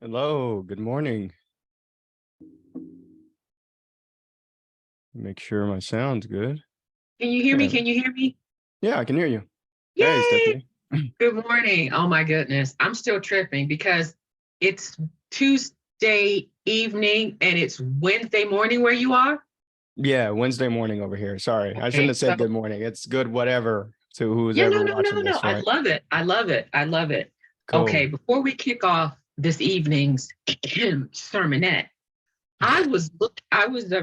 Hello, good morning. Make sure my sound's good. Can you hear me? Yeah, Can you hear me? yeah, I can hear you. Hey, Yay! Stephanie. Good morning. Oh my goodness. I'm still tripping because it's Tuesday evening and it's Wednesday morning where you are. Yeah, Wednesday morning over here. Sorry, I shouldn't Okay, have said so good morning. It's good whatever to who's yeah, ever no, no, no, watching no. this, I right? love it. I love it. I love it. Okay, Cool. before we kick off this evening's sermonette, I was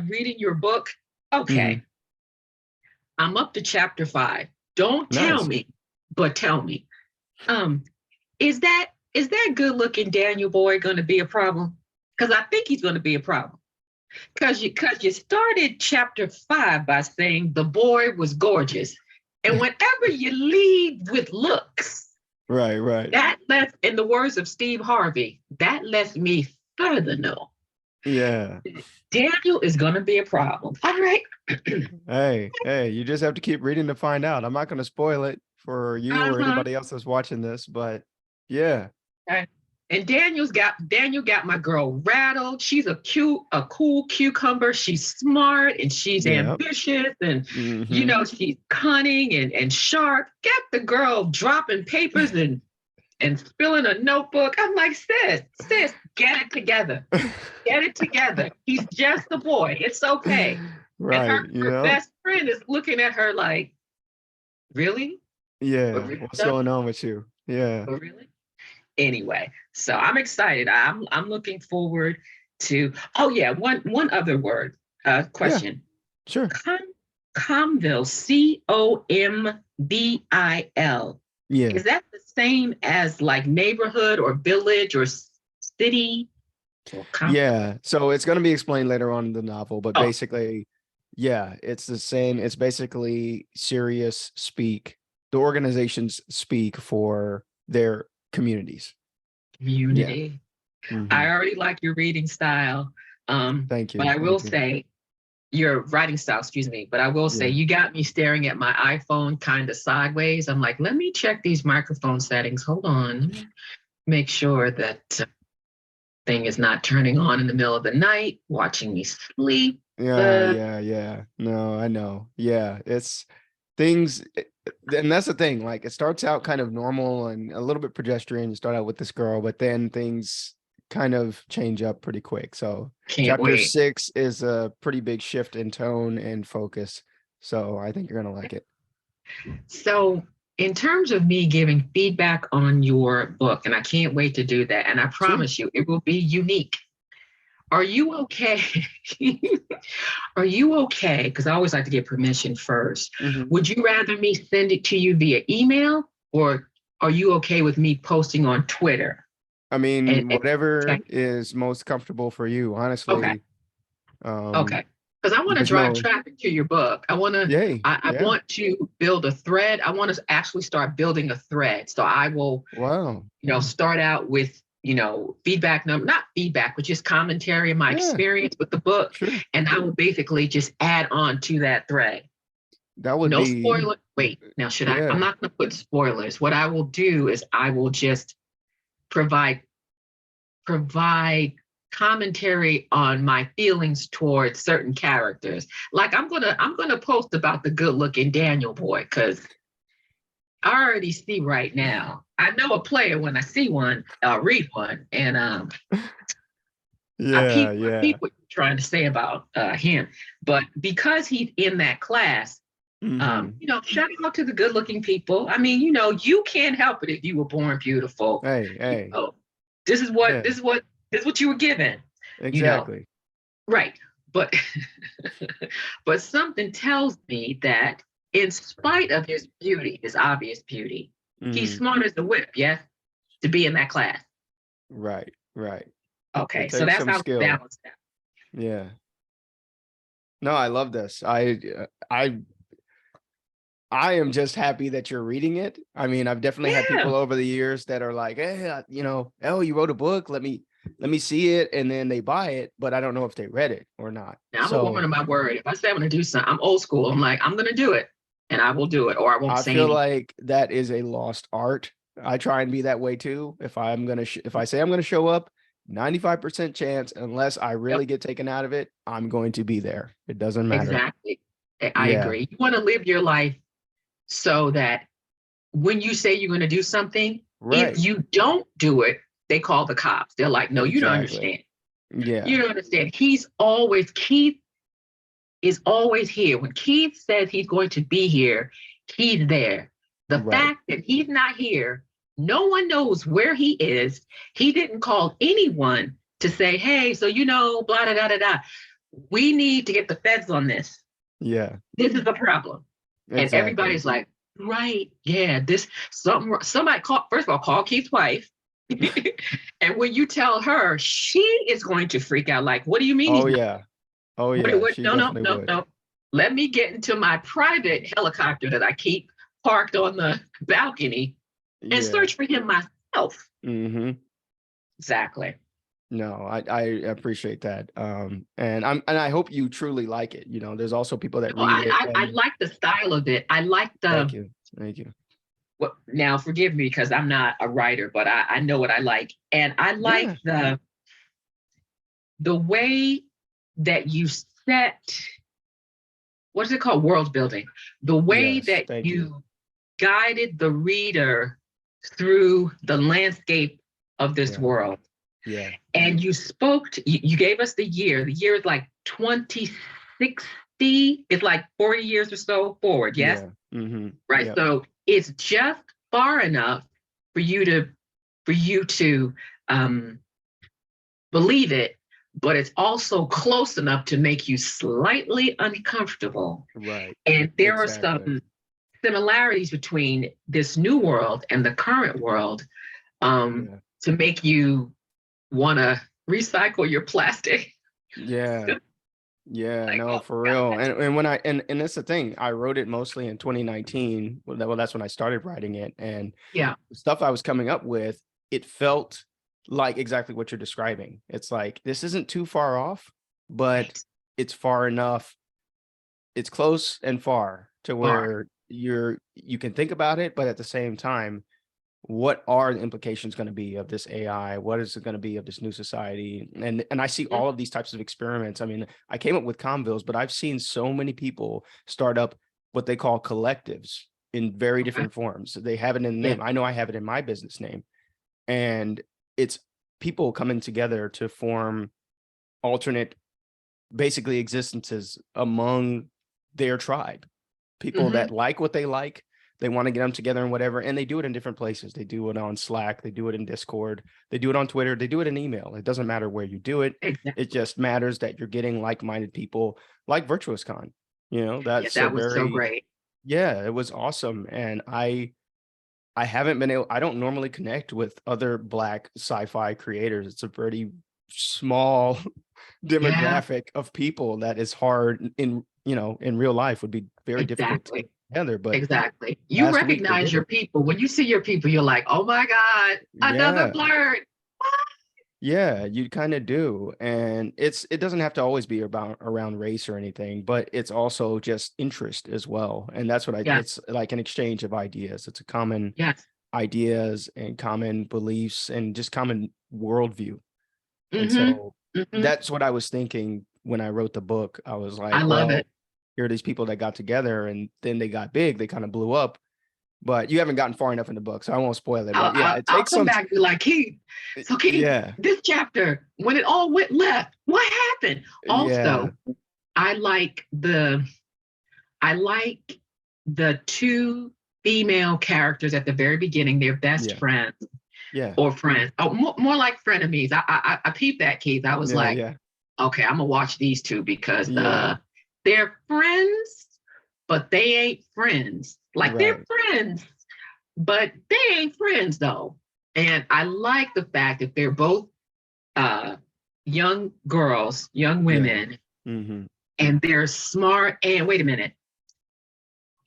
reading your book. Hmm. Okay, I'm up to chapter 5. Don't tell Nice. me, but tell me. Um, is that good looking Daniel boy going to be a problem? Because I think he's going to be a problem. Because you started chapter 5 by saying the boy was gorgeous, and whenever you lead with looks, Right, right. that lets, in the words of Steve Harvey, that lets me further know Yeah. Daniel is going to be a problem. All right. Hey, you just have to keep reading to find out. I'm not going to spoil it for you or Uh-huh. anybody else that's watching this, but yeah. Okay. And Daniel got my girl rattled. She's a cool cucumber. She's smart and she's Yeah. ambitious and Hmm. she's cunning and sharp. Get the girl dropping papers and spilling a notebook. I'm like, sis, get it together. Get it together. He's just a boy. It's okay. And Right, her best friend is looking at her like, really? For Yeah, real what's though? going on with you? Yeah. For really? Anyway, so I'm excited. I'm looking forward to. Oh yeah, one other word. Yeah, Question. sure. Com, Comville. Combil. Yeah. Is that the same as like neighborhood or village or city? Or Yeah. So it's going to be explained later on in the novel, but oh, basically, yeah, it's the same. It's basically serious speak. The organizations speak for their communities. Yeah. community. I Hmm. already like your reading style. Thank But you. I will Thank you. say your writing style, excuse me, but I will say Yeah. you got me staring at my iPhone kind of sideways. I'm like, let me check these microphone settings. Hold on. Let me make sure that thing is not turning on in the middle of the night, watching me sleep. Uh, Yeah. No, I know. Yeah. It's things, and that's the thing. Like it starts out kind of normal and a little bit pedestrian. You start out with this girl, but then things kind of change up pretty quick. So can't chapter wait. 6 is a pretty big shift in tone and focus. So I think you're gonna like it. So, in terms of me giving feedback on your book, and I can't wait to do that, and I Sure. promise you it will be unique. Are you okay? Are you okay? Because I always like to get permission first. Hmm. Would you rather me send it to you via email, or are you okay with me posting on Twitter? I And, mean, and whatever check? is most comfortable for you, Okay, honestly. okay. Because I want to There's drive no traffic to your book. yay. I Yeah. want to build a thread. I want to actually start building a thread. So I will, Wow. start out with, feedback number, not feedback, but just commentary and my Yeah, experience with the book. sure. And I will basically just add on to that thread. That would No be spoiler. Wait, now should I? I'm yeah. not going to put spoilers. What I will do is I will just provide provide commentary on my feelings towards certain characters. Like I'm gonna post about the good looking Daniel boy because I already see right now. I know a player when I see one, I'll read one, and Yeah, I yeah. peep what you're trying to say about him. But because he's in that class, Hmm. shout out to the good looking people. I mean, you can't help it if you were born beautiful. Hey. Oh, this is what Yeah, this is what this is what you were given. You know, exactly. right? But but something tells me that in spite of his beauty, his obvious beauty, he's Hmm. smart as a whip. Yes, to be in that class. Right. It Okay, so takes that's some how we skill. balance that. Yeah. No, I love this. I am just happy that you're reading it. I mean, I've definitely had Yeah, people over the years that are like, "Hey, oh, you wrote a book. Let me see it," and then they buy it, but I don't know if they read it or not. now I'm a woman So of my word. If I say I'm going to do something, I'm old school. I'm like, I'm going to do it, and I will do it, or I won't I say feel anything. like that is a lost art. I try and be that way too. If I say I'm gonna show up, 95% chance, unless I Yep. really get taken out of it, I'm going to be there. It doesn't matter. Exactly. I Yeah. agree. You want to live your life so that when you say you're going to do something, if Right. you don't do it, they call the cops. They're like, no, you don't Exactly. understand. Yeah. You don't understand. Keith is always here. When Keith says he's going to be here, he's there. The Right. fact that he's not here, no one knows where he is. He didn't call anyone to say, hey, so blah, da, da, da, da. We need to get the feds on this. Yeah. This is the problem. And Exactly. everybody's like, right, yeah, somebody first of all, call Keith's wife. And when you tell her, she is going to freak out. Like, what do you mean he's Oh not? yeah. Oh yeah. She No, no, definitely no, would. no. Let me get into my private helicopter that I keep parked on the balcony and Yeah. search for him myself. Mm-hmm. Exactly. No, I appreciate that. And I hope you truly like it. There's also people that No, read it I and like the style of it. I like thank you. Thank you. well, now forgive me because I'm not a writer, but I know what I like. And I like Yeah. the way that you set, what is it called? World building. The way Yes. that Thank you. you guided the reader through the landscape of this Yeah. world. Yeah. And you gave us the year. The year is like 2060. It's like 40 years or so forward. Yes. Yeah. Mm-hmm. Right. Yep. So it's just far enough for you to believe it, but it's also close enough to make you slightly uncomfortable. Right. And there are Exactly. some similarities between this new world and the current world Yeah. to make you want to recycle your plastic. Yeah. Yeah, Like, no, oh for God. real. And when and that's the thing. I wrote it mostly in 2019. Well, that's when I started writing it. And Yeah. the stuff I was coming up with, it felt like exactly what you're describing. It's like this isn't too far off, but Right. it's far enough. It's close and far to Far. where you can think about it, but at the same time, what are the implications going to be of this AI? What is it going to be of this new society? And I see Mhm. all of these types of experiments. I mean, I came up with Convilles, but I've seen so many people start up what they call collectives in very Okay. different forms. They have it in the Yeah. name. I know I have it in my business name. And it's people coming together to form alternate, basically existences among their tribe. People Mm-hmm. that like what they want to get them together and whatever, and they do it in different places. They do it on Slack, they do it in Discord, they do it on Twitter, they do it in email. It doesn't matter where you do it. It Exactly. just matters that you're getting like-minded people like VirtuousCon. Yeah, That's a that was so very, great. yeah, it was awesome. And I haven't been able, I don't normally connect with other Black sci-fi creators. It's a pretty small Yeah, demographic of people that is hard in real life would be very difficult to exactly. get together, but Exactly. You last week they recognize did your it. people. When you see your people, you're like, oh my God, another Yeah. blurred. Yeah, you kind of do. And it doesn't have to always be about around race or anything, but it's also just interest as well. And that's what Yes, it's like an exchange of ideas. It's a common yes. ideas and common beliefs and just common worldview. And Mm-hmm. so Mm-hmm. that's what I was thinking when I wrote the book. I was I like, love well, it. here are these people that got together and then they got big, they kind of blew up, but you haven't gotten far enough in the book, so I won't spoil it. I'll, But yeah, I'll, it I'll takes come some, back and be like, Keith, so Keith, yeah, this chapter, when it all went left, what happened? yeah, Also, I like the I like the two female characters at the very beginning. They're best yeah, friends yeah, or friends. Oh, more like frenemies. I peeped that, Keith. I was yeah, like, yeah, okay, I'm gonna watch these two because yeah, they're friends, but they ain't friends. Like they're right, friends, but they ain't friends though. And I like the fact that they're both uh, young girls, young yeah, women, mm-hmm, and they're smart. And wait a minute,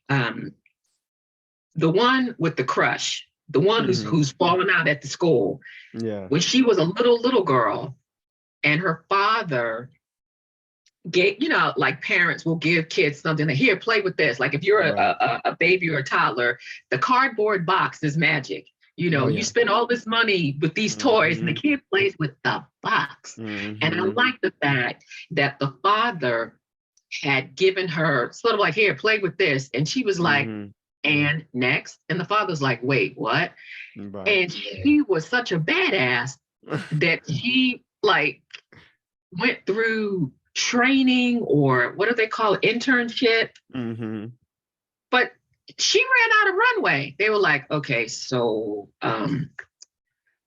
um, the one with the crush, the one mm-hmm, who's fallen out at the school, yeah, when she was a little girl, and her father gave, like parents will give kids something to here, play with this. Like if you're right, a baby or a toddler, the cardboard box is magic. Oh You yeah. spend all this money with these toys and the kid plays with the box. And I like the fact that the father had given her sort of like, here, play with this. And she was like, and next. And the father's like, wait, what? Right. And she was such a badass that she like went through training, or what do they call it, internship. But she ran out of runway. They were like, okay, so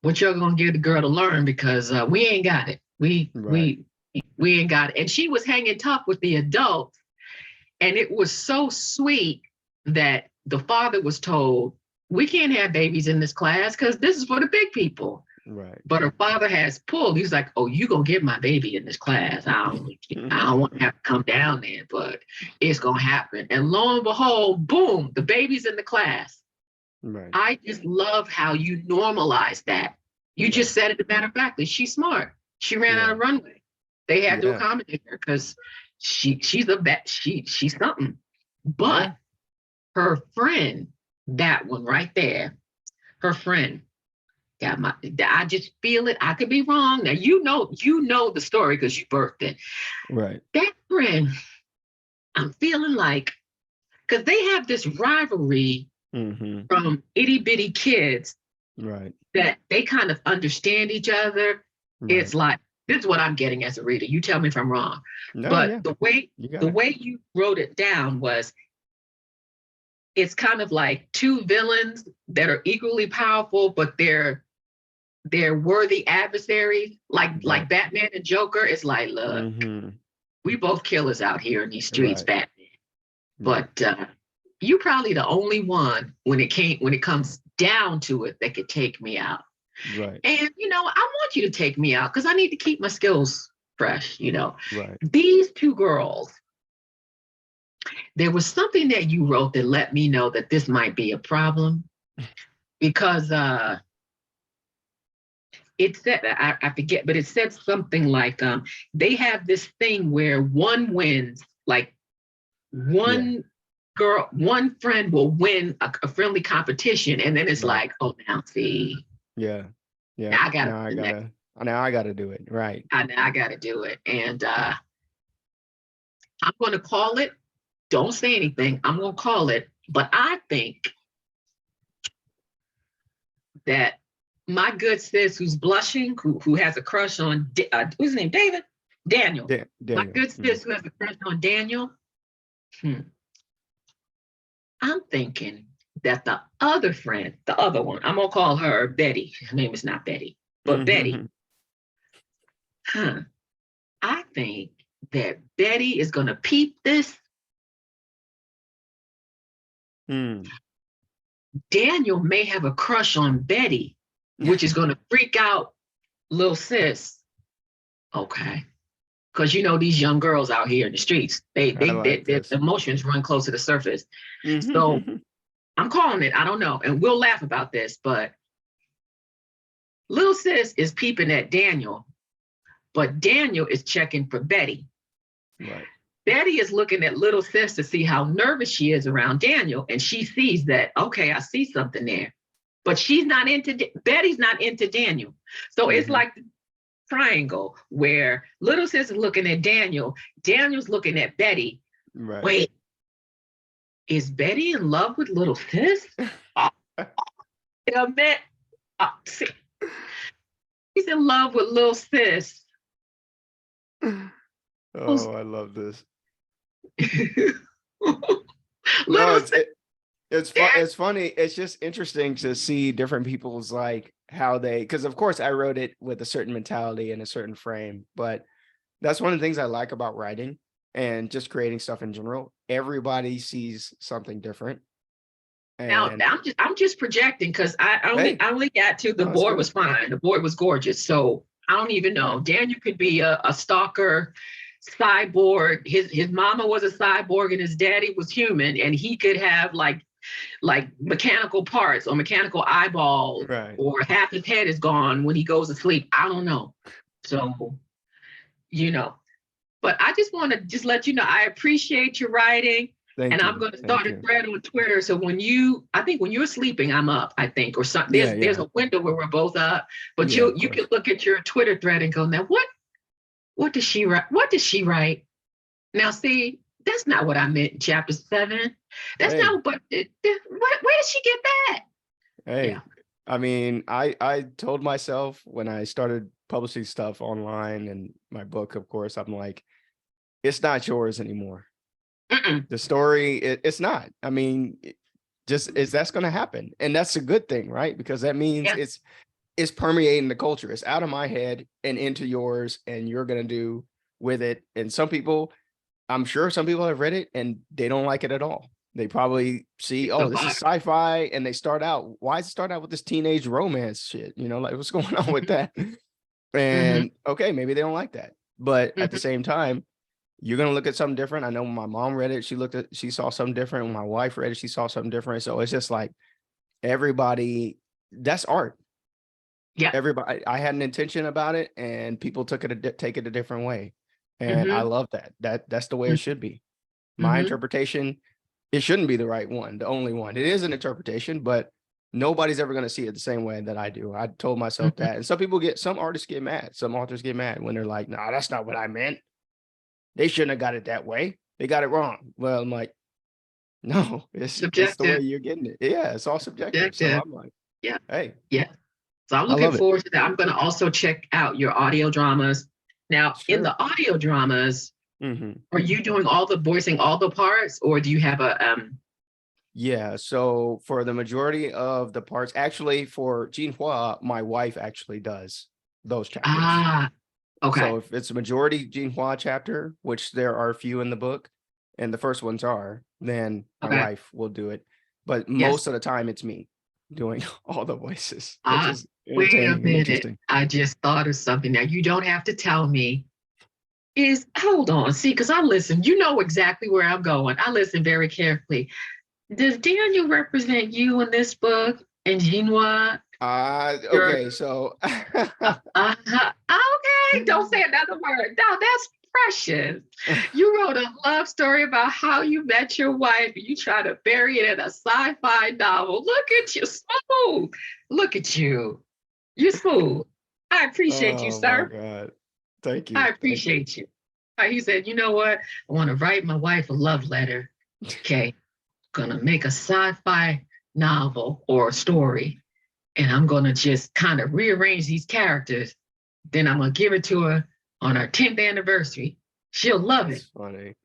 what you're gonna give the girl to learn, because we ain't got it. We ain't got it. And she was hanging tough with the adults. And it was so sweet that the father was told, we can't have babies in this class because this is for the big people. Right. But her father has pulled. He's like, oh, you gonna get my baby in this class. I don't want to have to come down there, but it's gonna happen. And lo and behold, boom, the baby's in the class. Right. I just love how you normalize that. You just said it, a matter of fact, she's smart. She ran out of runway. They had to accommodate her because she's a vet. She's something. But her friend, that one right there, her friend, I just feel it. I could be wrong. Now you know the story because you birthed it. Right. That friend, I'm feeling like, because they have this rivalry from itty bitty kids, right, that they kind of understand each other. right. It's like, this is what I'm getting as a reader. You tell me if I'm wrong. No, but the way you wrote it down was, it's kind of like two villains that are equally powerful, but they're worthy adversaries, like Batman and Joker. It's like, look, we both killers out here in these streets, Batman. But you probably the only one when it comes down to it that could take me out. Right. And I want you to take me out because I need to keep my skills fresh. Right. These two girls, there was something that you wrote that let me know that this might be a problem, because it said, I forget, but it said something like they have this thing where one wins, like one friend will win a friendly competition, and then it's like, oh, now see, now I gotta do it, right? I gotta do it, and I'm gonna call it. Don't say anything. I'm gonna call it, but I think that my good sis who's blushing, who has a crush on, what's his name, David? Daniel. Daniel. My good sis who has a crush on Daniel. I'm thinking that the other friend, the other one, I'm gonna call her Betty. Her name is not Betty, but Betty. I think that Betty is gonna peep this. Daniel may have a crush on Betty, which is gonna freak out little sis. Okay. Because these young girls out here in the streets, their emotions run close to the surface. So I'm calling it. I don't know, and we'll laugh about this, but little sis is peeping at Daniel, but Daniel is checking for Betty. Right. Betty is looking at little sis to see how nervous she is around Daniel, and she sees that, okay, I see something there, but Betty's not into Daniel. So it's like the triangle where little sis is looking at Daniel's looking at Betty. Right. Wait, is Betty in love with little sis? He's in love with little sis. Oh, I love this. No, it's funny. It's just interesting to see different people's how they, because of course I wrote it with a certain mentality and a certain frame, but that's one of the things I like about writing and just creating stuff in general. Everybody sees something different. And now I'm just projecting because I only got to the board was fine. The board was gorgeous. So I don't even know. Daniel could be a stalker, cyborg. His mama was a cyborg and his daddy was human, and he could have like mechanical parts or mechanical eyeballs, or half his head is gone when he goes to sleep. I don't know. So, but I just want to let you know, I appreciate your writing. And Thank I'm you. going to start Thank a you. thread on Twitter. So I think when you're sleeping, I'm up, I think, or something. Yeah, There's yeah. a window where we're both up, but Yeah, of you can course. look at your Twitter thread and go, now what does she write? What does she write? Now, see, that's not what I meant in chapter 7. That's Hey, not, but where did she get that? Yeah. hey. I mean, I told myself when I started publishing stuff online and my book, of course, I'm like, it's not yours anymore. Mm-mm. The story, it's not. I mean, just is that's going to happen, and that's a good thing, right? Because that means Yeah. it's permeating the culture. It's out of my head and into yours, and you're going to do with it. And some people, I'm sure some people have read it and they don't like it at all. They probably see, It's oh, a this is lot. sci-fi, and they start out. Why does it start out with this teenage romance shit? You know, like what's going on with Mm-hmm. that? Mm-hmm. And okay, maybe they don't like that, but at the Mm-hmm. same time, you're gonna look at something different. I know when my mom read it, she saw something different. When my wife read it, she saw something different. So it's just like everybody, that's art. Yeah. Everybody, I had an intention about it, and people take it a different way, and I Mm-hmm. love that. That's the way it should be. My Mm-hmm. interpretation, it shouldn't be the right one, the only one. It is an interpretation, but nobody's ever going to see it the same way that I do. I told myself Mm-hmm. that, and some artists get mad, some authors get mad when they're like, "Nah, that's not what I meant. They shouldn't have got it that way. They got it wrong." Well, I'm like, no, it's the way Subjective. you're getting it. Yeah, it's all subjective. So Subjective. I'm like, Yeah. hey, Yeah. So I'm I looking love it. forward to that. I'm going to also check out your audio dramas. Now, in Sure. the audio dramas, Hmm. are you doing all the voicing, all the parts, or do you have a? Yeah. So for the majority of the parts, actually, for Jean Hua, my wife actually does those chapters. Ah, okay, So if it's a majority Jean Hua chapter, which there are a few in the book, and the first ones are, then my okay, wife will do it. But yes. most of the time, it's me doing all the voices, which Ah, is wait a entertaining and minute. interesting. I just thought of something. Now you don't have to tell me. Hold on, see, because I listen. You know exactly where I'm going. I listen very carefully. Does Daniel represent you in this book and Genoa? Your Okay, so okay, don't say another word. No, that's precious. You wrote a love story about how you met your wife and you try to bury it in a sci-fi novel. Look at you, smooth. Look at you. You're smooth. I appreciate you, oh my sir. God. Thank I you. Thank you. appreciate you. He said, you know what? I want to write my wife a love letter. Okay. Gonna make a sci-fi novel or a story and I'm going to just kind of rearrange these characters. Then I'm going to give it to her on our 10th anniversary. She'll love it. That's funny.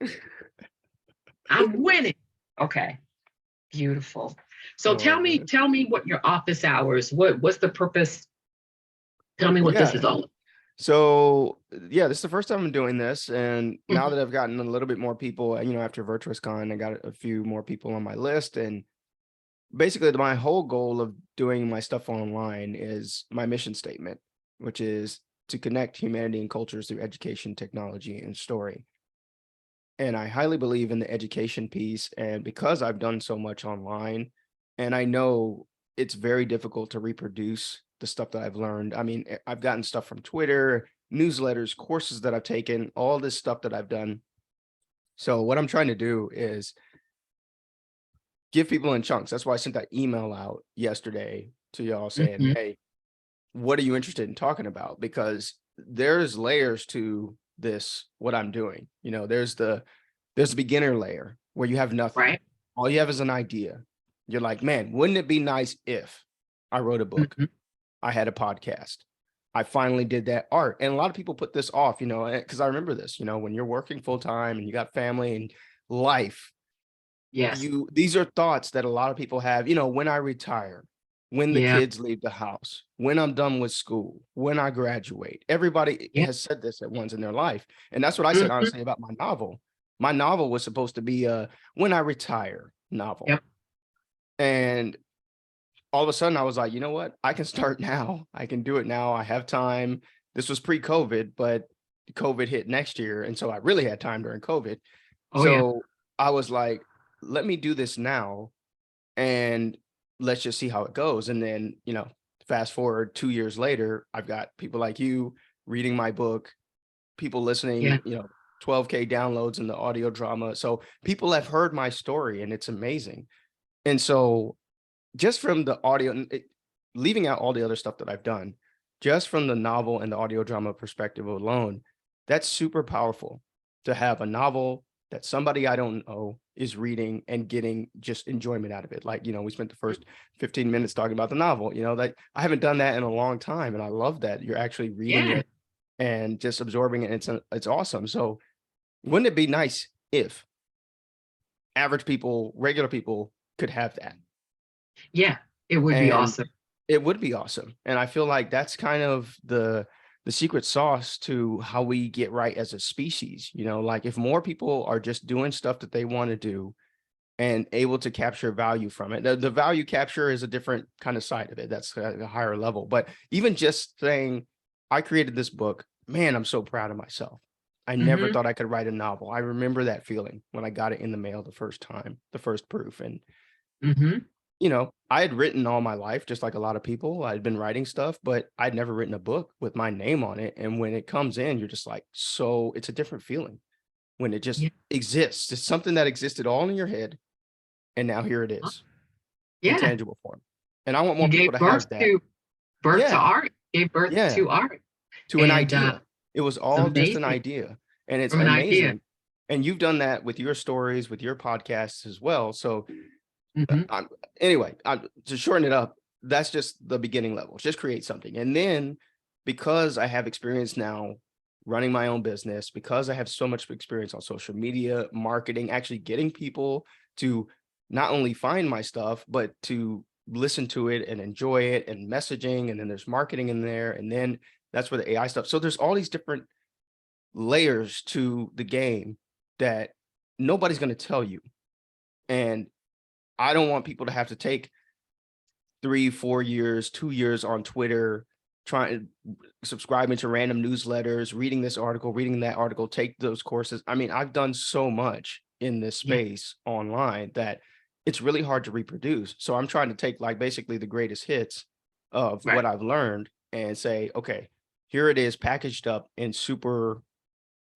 I'm winning. Okay, beautiful. So Oh man. tell me what your office hours, what's the purpose? Tell me what this Yeah. is all about. So yeah, this is the first time I'm doing this, and now Mhm. that I've gotten a little bit more people, after VirtuousCon, I got a few more people on my list, and basically my whole goal of doing my stuff online is my mission statement, which is to connect humanity and cultures through education, technology, and story. And I highly believe in the education piece, and because I've done so much online, and I know it's very difficult to reproduce the stuff that I've learned. I mean, I've gotten stuff from Twitter, newsletters, courses that I've taken, all this stuff that I've done. So what I'm trying to do is give people in chunks. That's why I sent that email out yesterday to y'all saying, Mhm. hey, what are you interested in talking about? Because there's layers to this, what I'm doing. There's a beginner layer where you have nothing. Right? All you have is an idea. You're like, man, wouldn't it be nice if I wrote a book? Mhm. I had a podcast. I finally did that art. And a lot of people put this off, because I remember this, when you're working full time and you got family and life, Yes. these are thoughts that a lot of people have, when I retire, when the Yeah. kids leave the house, when I'm done with school, when I graduate. Everybody Yeah. has said this at once in their life. And that's what I said, Mhm. honestly, about my novel. My novel was supposed to be a when I retire novel. Yep. And all of a sudden I was like, you know what? I can start now. I can do it now. I have time. This was pre-COVID, but COVID hit next year. And so I really had time during COVID. Oh yeah. So I was like, let me do this now and let's just see how it goes. And then, fast forward 2 years later, I've got people like you reading my book, people Yeah. listening, 12K downloads in the audio drama. So people have heard my story and it's amazing. And so just from the audio, leaving out all the other stuff that I've done, just from the novel and the audio drama perspective alone, that's super powerful to have a novel that somebody I don't know is reading and getting just enjoyment out of it. Like, we spent the first 15 minutes talking about the novel, that I haven't done that in a long time. And I love that you're actually reading it and just absorbing it. It's awesome. So wouldn't it be nice if average people, regular people could have that? Yeah, it would be awesome. It would be awesome. And I feel like that's kind of the secret sauce to how we get right as a species. Like if more people are just doing stuff that they want to do and able to capture value from it. The value capture is a different kind of side of it. That's a higher level. But even just saying, I created this book, man, I'm so proud of myself. I never thought I could write a novel. I remember that feeling when I got it in the mail the first time, the first proof. And I had written all my life, just like a lot of people. I'd been writing stuff, but I'd never written a book with my name on it. And when it comes in, you're just like, so it's a different feeling when it just exists. It's something that existed all in your head. And now here it is in tangible form. And I want more people to have that. Birth to art. Gave birth to art. To an idea. It was all just an idea. And it's amazing. And you've done that with your stories, with your podcasts as well. So anyway, to shorten it up, that's just the beginning level. Just create something. And then because I have experience now running my own business, because I have so much experience on social media, marketing, actually getting people to not only find my stuff, but to listen to it and enjoy it, and messaging. And then there's marketing in there. And then that's where the AI stuff. So there's all these different layers to the game that nobody's going to tell you. And I don't want people to have to take 3, 4 years, 2 years on Twitter, trying subscribing to random newsletters, reading this article, reading that article, take those courses. I mean, I've done so much in this space online that it's really hard to reproduce. So I'm trying to take like basically the greatest hits of what I've learned and say, okay, here it is packaged up in super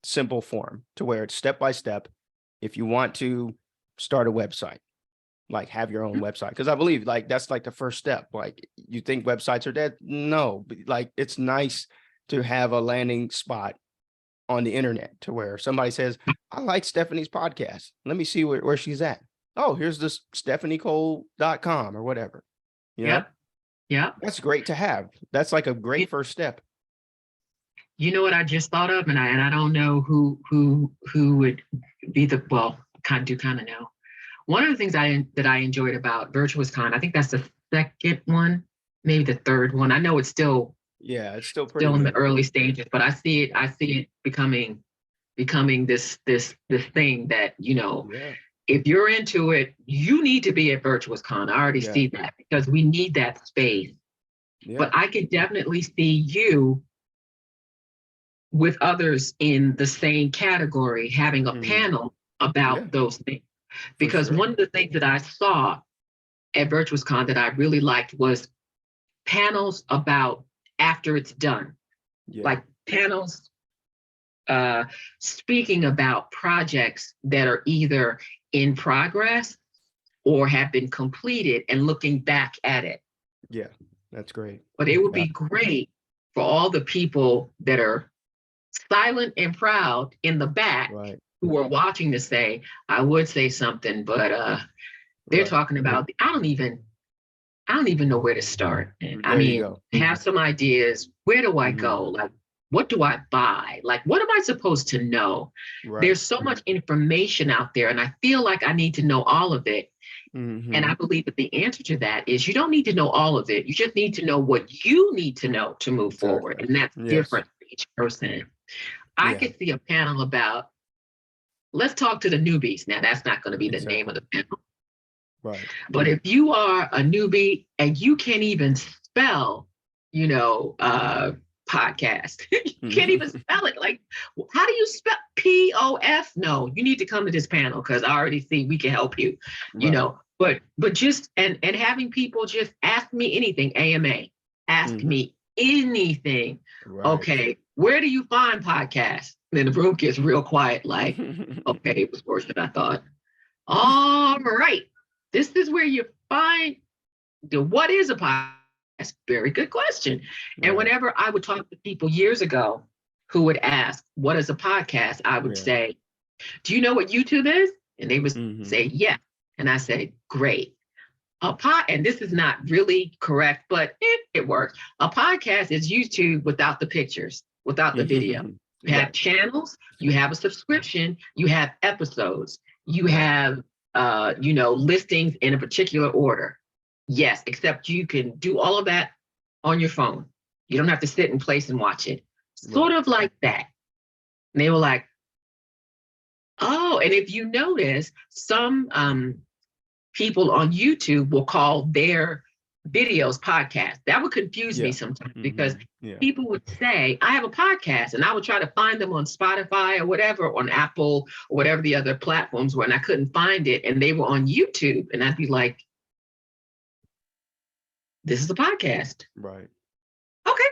simple form to where it's step by step. If you want to start a website, like have your own website, because I believe like that's like the first step. Like you think websites are dead? No, like it's nice to have a landing spot on the internet to where somebody says, I like Stephanie's podcast. Let me see where she's at. Oh, here's this stephaniecole.com or whatever. Yeah. That's great to have. That's like a great first step. You know what I just thought of, and I don't know who would be kind of know. One of the things that I enjoyed about VirtuousCon, I think that's the second one, maybe the third one. I know it's still still in the early stages, but I see it becoming this thing that if you're into it, you need to be at VirtuousCon. I already see that because we need that space. But I could definitely see you with others in the same category having a panel about those things. Because one of the things that I saw at VirtuousCon that I really liked was panels about after it's done. Like panels speaking about projects that are either in progress or have been completed and looking back at it. Yeah, that's great. But it would be great for all the people that are silent and proud in the back who are watching to say, I would say something, but they're talking about, I don't even know where to start. And I mean, have some ideas. Where do I go? Like, what do I buy? Like, what am I supposed to know? There's so much information out there, and I feel like I need to know all of it. And I believe that the answer to that is you don't need to know all of it. You just need to know what you need to know to move forward. And that's different for each person. I could see a panel about, let's talk to the newbies. Now, that's not going to be the name of the panel. But if you are a newbie and you can't even spell, podcast, you can't even spell it. Like, how do you spell POF? No, you need to come to this panel because I already see we can help you, but just, and having people just ask me anything, AMA, ask me anything. Okay, where do you find podcasts? And then the room gets real quiet, like, okay, it was worse than I thought. All right. This is where you find what is a podcast? Very good question. And Right. whenever I would talk to people years ago who would ask, what is a podcast? I would Yeah. say, do you know what YouTube is? And they would Mhm. say, yeah. And I say, great. And this is not really correct, but it works. A podcast is YouTube without the pictures, without the video. You have Right. channels, you have a subscription, you have episodes, you Right. have listings in a particular order. Yes, except you can do all of that on your phone. You don't have to sit in place and watch it. Sort Right. of like that. And they were like, oh, and if you notice, some people on YouTube will call their videos podcasts. That would confuse me Yeah. sometimes because Yeah. people would say, I have a podcast, and I would try to find them on Spotify or whatever, on Apple or whatever the other platforms were, and I couldn't find it. And they were on YouTube. And I'd be like, this is a podcast. Right. Okay,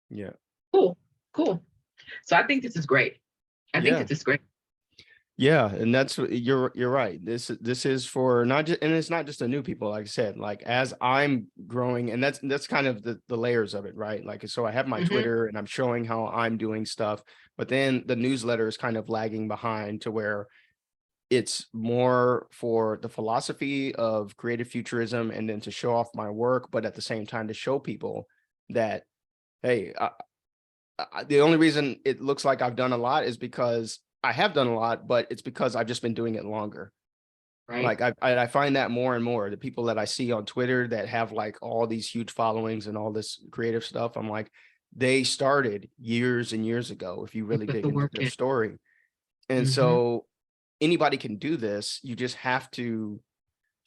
Yeah. cool. So I think this is great. I think Yeah. this is great. Yeah, and that's you're right. This is for not just, and it's not just the new people, like I said, like as I'm growing, and that's kind of the layers of it, right? Like, so I have my Mhm. Twitter and I'm showing how I'm doing stuff, but then the newsletter is kind of lagging behind to where it's more for the philosophy of creative futurism and then to show off my work, but at the same time to show people that, hey, the only reason it looks like I've done a lot is because I have done a lot, but it's because I've just been doing it longer. Right. Like I find that more and more, the people that I see on Twitter that have like all these huge followings and all this creative stuff, I'm like, they started years and years ago, if you They really put dig the into work their in. story. And Mhm. so anybody can do this. You just have to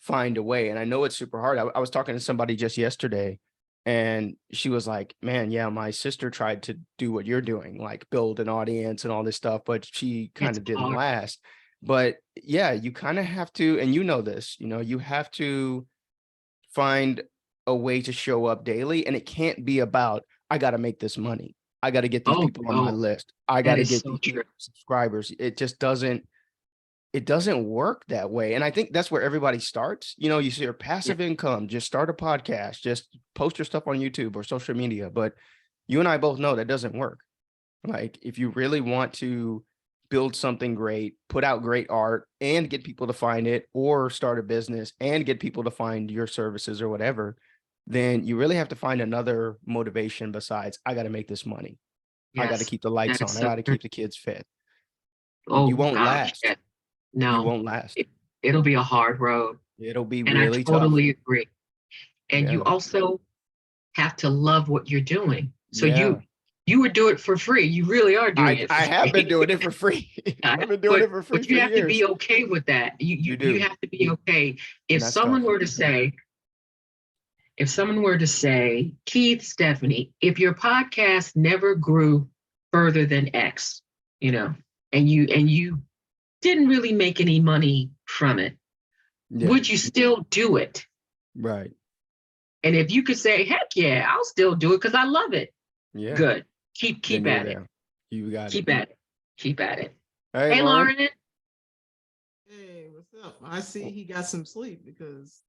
find a way. And I know it's super hard. I was talking to somebody just yesterday and she was like, man, yeah, my sister tried to do what you're doing, like build an audience and all this stuff, but she kind It's of didn't hard. last. But yeah, you kind of have to, and you know this, you have to find a way to show up daily. And it can't be about, I got to make this money. I got to get these Oh, people on my no, list. I got that to is get so these true. subscribers. It doesn't work that way. And I think that's where everybody starts. You see your Yeah. passive income, just start a podcast, just post your stuff on YouTube or social media. But you and I both know that doesn't work. Like if you really want to build something great, put out great art and get people to find it, or start a business and get people to find your services or whatever, then you really have to find another motivation besides, I got to make this money. I got to Yes, keep the lights that is on. I so got to true. keep the kids fed. You Oh won't gosh, last. yeah. You No, won't last. it'll be a hard road. It'll be And I really tough. totally agree. And you Yeah. also have to love what you're doing. So Yeah. you would do it for free. You really are doing I it for I have been free. doing it for free. I've been doing it for free But for you have to years. be okay with that. You You you you do. have to be okay. And If that's someone tough. were to say, if someone were to say, Keith, Stephanie, if your podcast never grew further than X, you know, and you didn't really make any money from it, Yeah. would you still do it? Right. And if you could say, heck yeah, I'll still do it because I love it. Yeah. Good. Then Keep you're at it. there. You got it. Keep at it. Keep at it. Hey, Hey, Lauren. Lauren. Hey, what's up? I see he got some sleep because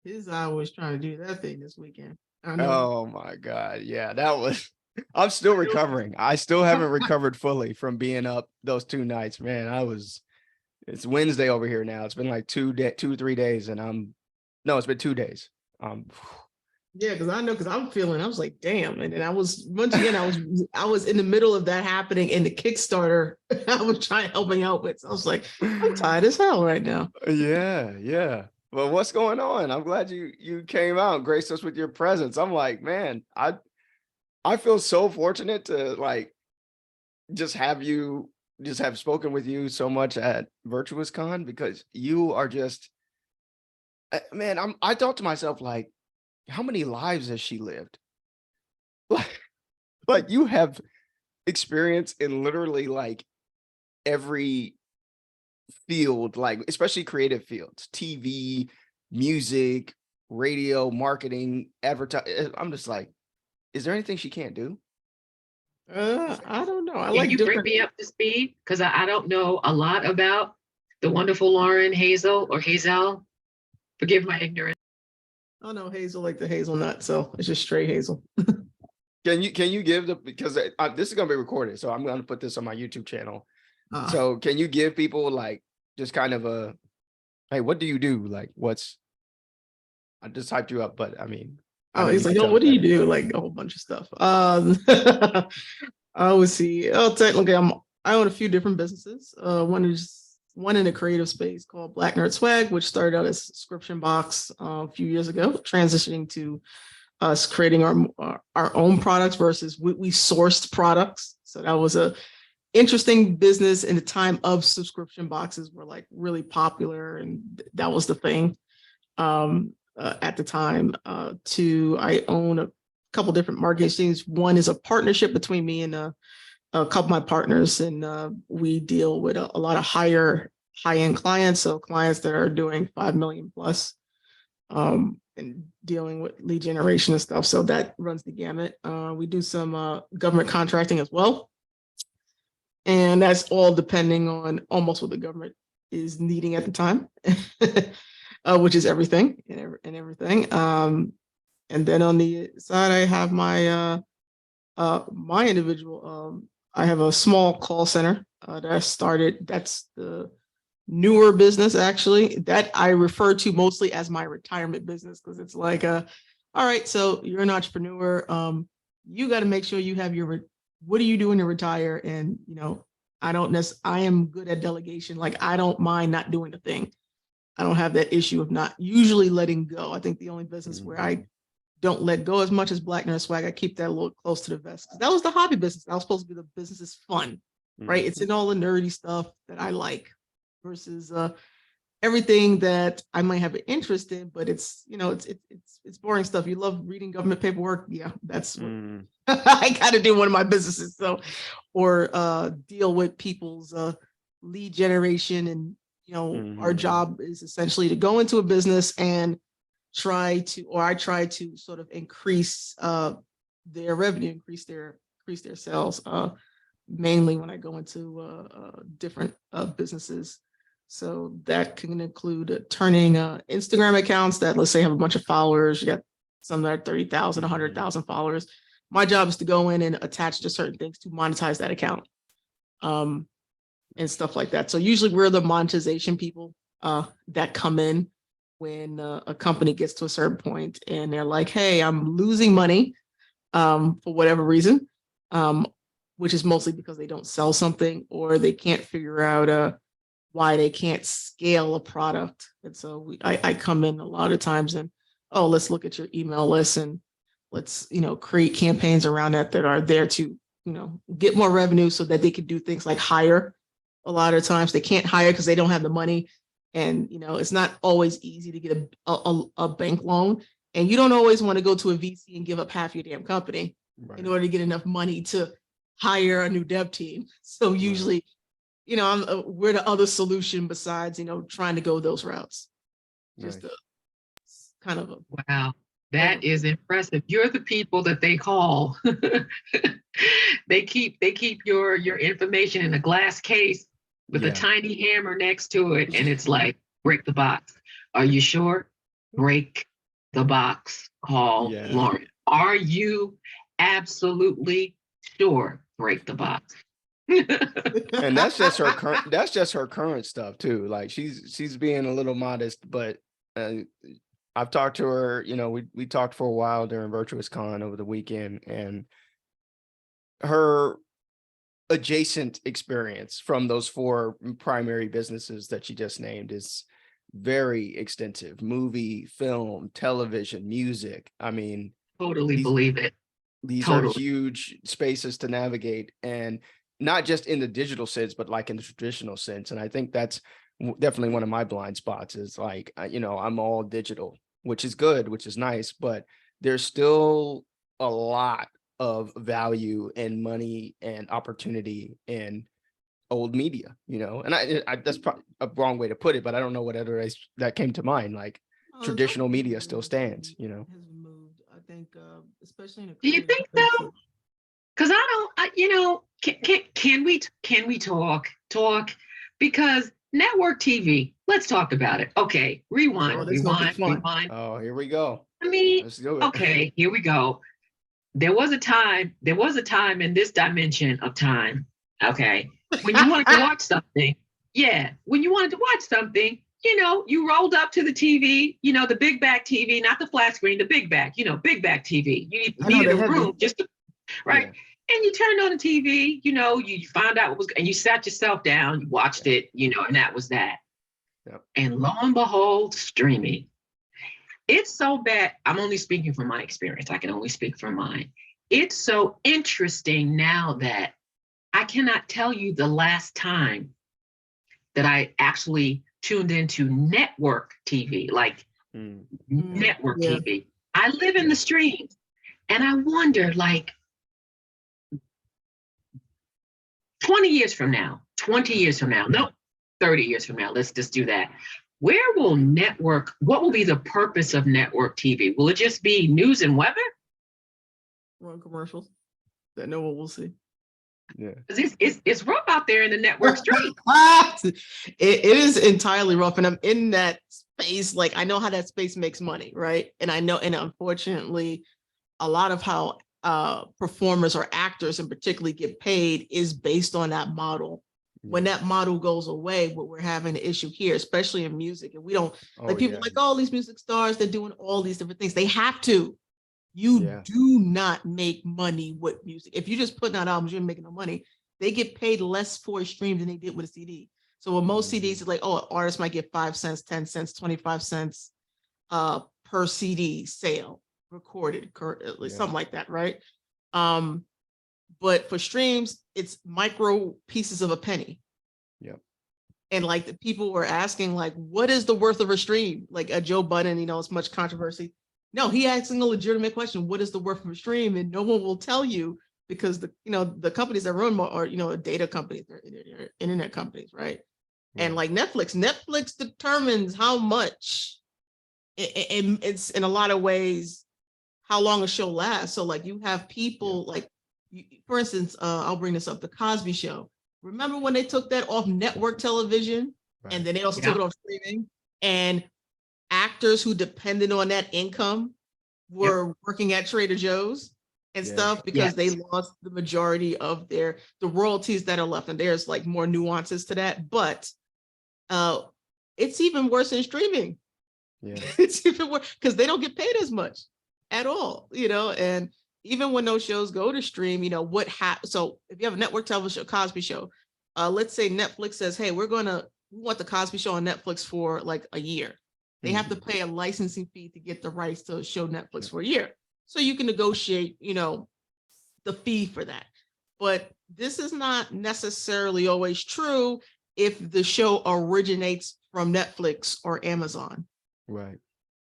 his eye was trying to do that thing this weekend. I know. Oh my God. Yeah, that was I'm still recovering. I still haven't recovered fully from being up those 2 nights, man. It's Wednesday over here now. It's been like 3 days, and no, it's been 2 days. Um, Yeah, because I know because I was like, damn. And then I was once again, I was in the middle of that happening in the Kickstarter I was trying helping out with. So I was like, I'm tired as hell right now. yeah, yeah. Well, what's going on? I'm glad you came out and graced us with your presence. I'm like, man, I feel so fortunate to like just have spoken with you so much at Virtuous Con because you are just man, I thought to myself, like, how many lives has she lived? Like you have experience in literally like every field, like especially creative fields, TV, music, radio, marketing, advertise. I'm just like, is there anything she can't do? I don't know. I Can like you bring different. me up to speed? Because I don't know a lot about the wonderful Lauren Hazel or Hazel. Forgive my ignorance. I know Hazel like the hazelnut, so it's just straight hazel. Can you give the, because this is gonna be recorded, so I'm gonna put this on my YouTube channel. So can you give people like just kind of a, hey, what do you do? Like I just hyped you up, but I mean, I Oh, know he's you like, can yo, tell what me do you better. do? Like a whole bunch of stuff. I would see. Oh, technically, I own a few different businesses. One in the creative space called Black Nerd Swag, which started out as a subscription box a few years ago, transitioning to us creating our own products versus we sourced products. So that was a interesting business in the time of subscription boxes were like really popular, and that was the thing at the time. I own a couple different marketing teams. One is a partnership between me and a couple of my partners, and we deal with a lot of high-end clients, so clients that are doing 5 million plus, and dealing with lead generation and stuff. So that runs the gamut. We do some government contracting as well. And that's all depending on almost what the government is needing at the time, which is everything and everything. And then on the side, I have my individual. I have a small call center that I started. That's the newer business, actually, that I refer to mostly as my retirement business, because it's like, all right, so you're an entrepreneur. You got to make sure you have what do you do when you retire? And, I am good at delegation. Like, I don't mind not doing the thing. I don't have that issue of not usually letting go. I think the only business where I don't let go as much as Black Nerd Swag, I keep that a little close to the vest. That was the hobby business. That was supposed to be the business is fun, right? It's in all the nerdy stuff that I like versus everything that I might have an interest in, but it's boring stuff. You love reading government paperwork. Yeah, that's what I got to do one of my businesses. So, or deal with people's lead generation, and our job is essentially to go into a business and I try to sort of increase their revenue, increase their sales. Mainly when I go into different businesses. So that can include turning Instagram accounts that, let's say, have a bunch of followers. You got some that are 30,000, 100,000 followers. My job is to go in and attach to certain things to monetize that account, and stuff like that. So usually we're the monetization people that come in when a company gets to a certain point and they're like, hey, I'm losing money for whatever reason, which is mostly because they don't sell something or they can't figure out why they can't scale a product. And so I come in a lot of times and, oh, let's look at your email list and let's, create campaigns around that are there to, get more revenue so that they can do things like hire. A lot of times they can't hire because they don't have the money. And, it's not always easy to get a bank loan. And you don't always want to go to a VC and give up half your damn company in order to get enough money to hire a new dev team. So usually, we're the other solution besides, trying to go those routes. Just kind of wow, that is impressive. You're the people that they call. They keep your information in a glass case with a tiny hammer next to it, and it's like, break the box. Are you sure? Break the box. Call Lauren. Are you absolutely sure? Break the box. And that's just her current. That's just her current stuff too. Like she's being a little modest, but I've talked to her. We talked for a while during Virtuous Con over the weekend, and her adjacent experience from those 4 primary businesses that she just named is very extensive. Movie, film, television, music. I mean, totally believe it. These are huge spaces to navigate, and not just in the digital sense, but like in the traditional sense. And I think that's definitely one of my blind spots is like, I'm all digital, which is good, which is nice, but there's still a lot of value and money and opportunity in old media, and I that's probably a wrong way to put it, but I don't know what other that came to mind. Like traditional media still stands, has moved. I think, especially in a do you think so? Because can we talk? Because network TV, let's talk about it. Okay, Oh, this is gonna be fun. rewind. Oh, here we go. I mean, Let's do it. okay, here we go. There was a time in this dimension of time, okay, when you wanted to watch something. Yeah, when you wanted to watch something, you rolled up to the TV, the big back TV, not the flat screen, the big back, big back TV. You I know needed they're a room heavy. just to, right? Yeah. And you turned on the TV, you found out what was, and you sat yourself down, you watched it, and that was that. Yep. And lo and behold, streaming. It's so bad. I'm only speaking from my experience. I can only speak from mine. It's so interesting now that I cannot tell you the last time that I actually tuned into network TV, like network Yeah. TV. I live in the streams, and I wonder, like, 20 years from now, no, 30 years from now, let's just do that. What will be the purpose of network TV? Will it just be news and weather? Run commercials that no one will see. Yeah. It's rough out there in the network street. It is entirely rough, and I'm in that space. Like, I know how that space makes money, right? And I know, and unfortunately, a lot of how performers or actors and particularly get paid is based on that model. When that model goes away, what we're having an issue here, especially in music, and we don't like people like, all these music stars, they're doing all these different things. They have to. You do not make money with music. If you're just putting out albums, you're making no money. They get paid less for a stream than they did with a CD. So with most CDs, it's like, an artist might get 5 cents, 10 cents, 25 cents per CD sale, recorded, something like that, right? But for streams, it's micro pieces of a penny. Yep. And like the people were asking, like, what is the worth of a stream? Like Joe Budden, it's much controversy. No, he asking a legitimate question. What is the worth of a stream? And no one will tell you, because the companies that run more are, data companies, or internet companies, right? And like Netflix determines how much it's in a lot of ways how long a show lasts. So like you have people like, for instance, I'll bring this up, the Cosby Show. Remember when they took that off network television, and then they also took it off streaming, and actors who depended on that income were working at Trader Joe's and stuff, because they lost the majority of the royalties that are left. And there's like more nuances to that, but it's even worse in streaming. It's even worse because they don't get paid as much at all, and even when those shows go to stream, what happens? So if you have a network television show, Cosby Show, let's say Netflix says, hey, we want the Cosby Show on Netflix for like a year. They have to pay a licensing fee to get the rights to show Netflix for a year. So you can negotiate, the fee for that. But this is not necessarily always true if the show originates from Netflix or Amazon. Right.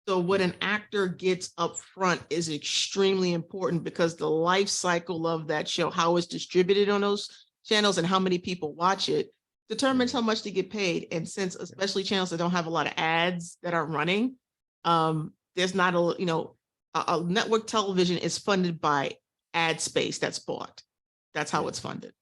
So what an actor gets up front is extremely important, because the life cycle of that show, how it's distributed on those channels and how many people watch it, determines how much they get paid. And since especially channels that don't have a lot of ads that are running, there's not a network television is funded by ad space that's bought. That's how it's funded.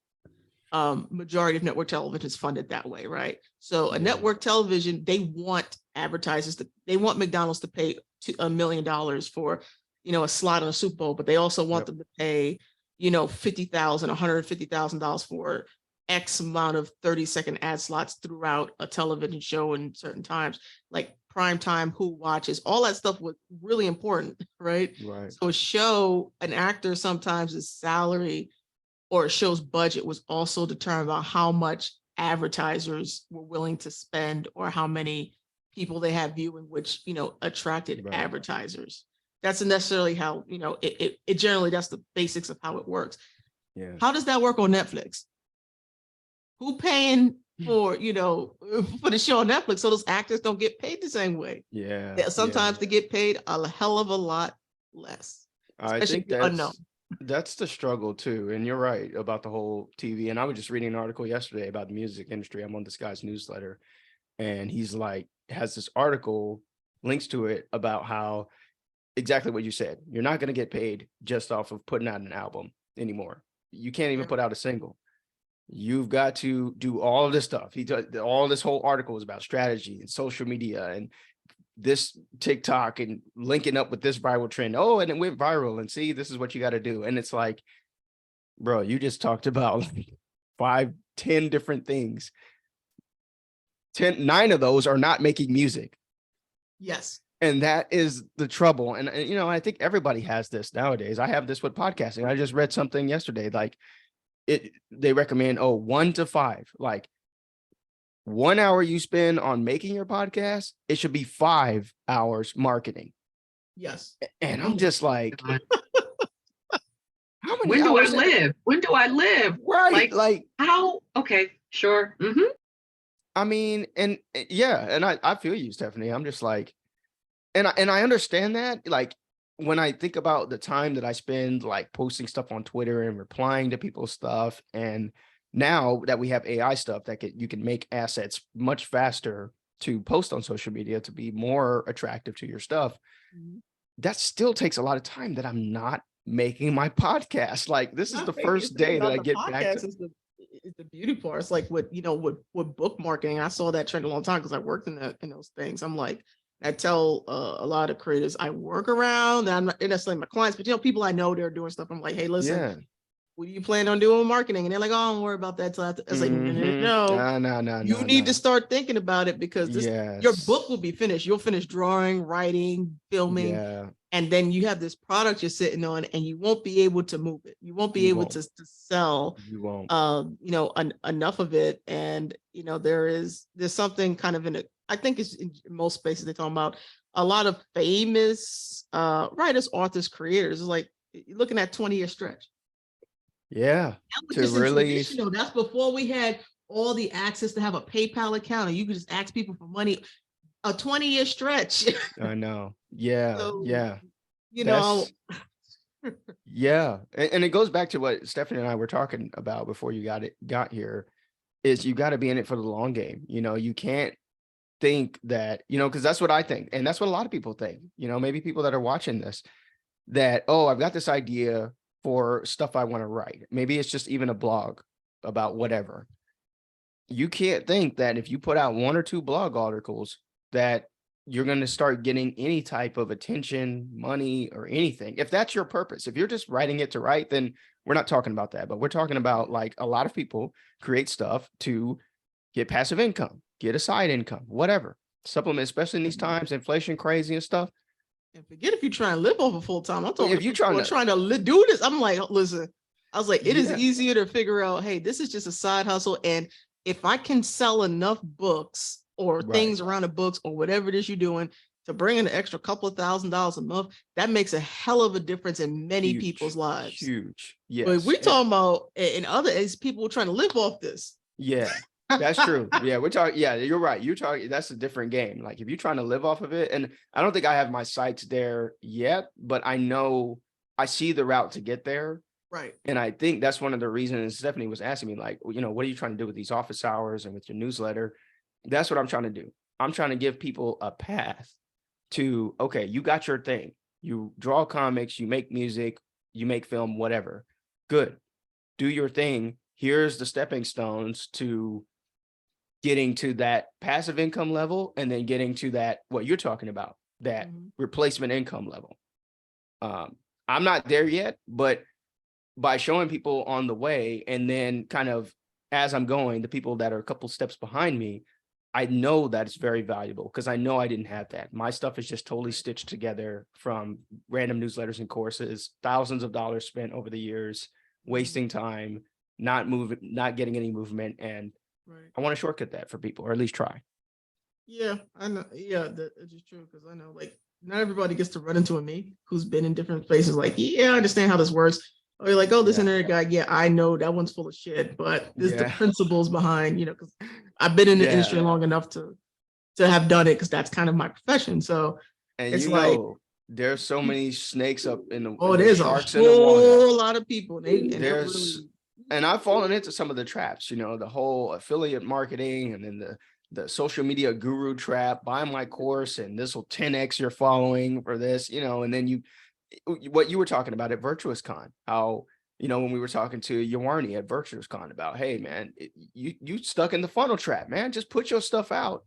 Majority of network television is funded that way, right? So a network television, they want advertisers they want McDonald's to pay $1 million for, a slot on a Super Bowl, but they also want them to pay, $50,000, $150,000 for X amount of 30-second ad slots throughout a television show in certain times, like prime time, who watches, all that stuff was really important, right? Right. So a show, an actor sometimes his salary or a show's budget was also determined by how much advertisers were willing to spend, or how many people they had viewing, which, attracted advertisers. That's necessarily how, it generally, that's the basics of how it works. Yeah. How does that work on Netflix? Who paying for, for the show on Netflix? So those actors don't get paid the same way. Yeah. Sometimes they get paid a hell of a lot less. I think that's the struggle too. And you're right about the whole TV. And I was just reading an article yesterday about the music industry. I'm on this guy's newsletter, and he's like, has this article, links to it, about how exactly what you said. You're not going to get paid just off of putting out an album anymore. you can't even put out a single. You've got to do all of this stuff. All this whole article is about strategy and social media and this TikTok and linking up with this viral trend. Oh, and it went viral, and see, this is what you got to do. And it's like, bro, you just talked about like 5, 10 different things. 9 of those are not making music. Yes. And that is the trouble. And you know, I think everybody has this nowadays. I have this with podcasting. I just read something yesterday, like they recommend 1 to 5, like 1 hour you spend on making your podcast, it should be 5 hours marketing. Yes. And I'm just like, how many when do I hours? live? When do I live? Right. Like how? Okay, sure. I mean, and yeah, and I feel you, Stephanie. I'm just like, and I understand that. Like when I think about the time that I spend like posting stuff on Twitter and replying to people's stuff, and now that we have AI stuff that you can make assets much faster to post on social media to be more attractive to your stuff, that still takes a lot of time that I'm not making my podcast. Like this is the first day that I get back to. It's the beauty part. It's like with book marketing. I saw that trend a long time because I worked in those things. I'm like, I tell a lot of creators I work around, and I'm not necessarily my clients, but people I know they're doing stuff. I'm like, hey, listen, what do you plan on doing with marketing? And they're like, oh, don't worry about that. I was like, no, you need to start thinking about it because your book will be finished. You'll finish drawing, writing, filming, and then you have this product you're sitting on, and you won't be able to move it. You won't be able to sell. You won't. Enough of it, and there's something kind of I think it's in most spaces they talk about a lot of famous writers, authors, creators. It's like you're looking at 20-year stretch. Yeah, to really, that's before we had all the access to have a PayPal account and you could just ask people for money. A 20-year stretch. I know. Yeah, so, yeah. Yeah, and it goes back to what Stephanie and I were talking about before you got here. Is you got to be in it for the long game. You can't think that because that's what I think, and that's what a lot of people think. Maybe people that are watching this, that I've got this idea for stuff I want to write. Maybe it's just even a blog about whatever. You can't think that if you put out 1 or 2 blog articles that you're going to start getting any type of attention, money, or anything. If that's your purpose, if you're just writing it to write, then we're not talking about that. But we're talking about like a lot of people create stuff to get passive income, get a side income, whatever, supplement, especially in these times, inflation crazy and stuff. And forget if you try and live off of full time. I'm talking if you're trying to do this. I'm like, listen, I was like, it is easier to figure out, hey, this is just a side hustle. And if I can sell enough books or things around the books or whatever it is you're doing to bring in an extra couple of $1,000s a month, that makes a hell of a difference in many people's lives. Huge. Yes. But we're talking about in other is people trying to live off this. Yeah. That's true. Yeah, we're talking. Yeah, you're right. You're talking. That's a different game. Like if you're trying to live off of it, and I don't think I have my sights there yet, but I know I see the route to get there. Right. And I think that's one of the reasons Stephanie was asking me, like, what are you trying to do with these office hours and with your newsletter? That's what I'm trying to do. I'm trying to give people a path to, okay, you got your thing. You draw comics, you make music, you make film, whatever. Good. Do your thing. Here's the stepping stones to getting to that passive income level, and then getting to that, what you're talking about, that replacement income level. I'm not there yet, but by showing people on the way, and then kind of as I'm going, the people that are a couple steps behind me, I know that it's very valuable because I know I didn't have that. My stuff is just totally stitched together from random newsletters and courses, thousands of dollars spent over the years, wasting time, not getting any movement, and I want to shortcut that for people, or at least try. Yeah, I know. Yeah, that is true because I know like not everybody gets to run into a me who's been in different places. Like, yeah, I understand how this works. Or you're like, oh, this internet guy, yeah, I know that one's full of shit, but there's the principles behind, because I've been in the industry long enough to have done it because that's kind of my profession. So and it's like there's so many snakes up in the there's a whole lot of people. And I've fallen into some of the traps, the whole affiliate marketing, and then the social media guru trap. Buy my course and this will 10x your following for this, and then what you were talking about at VirtuousCon, how you know, when we were talking to Yawarni at VirtuesCon about, hey man, you stuck in the funnel trap, man. Just put your stuff out.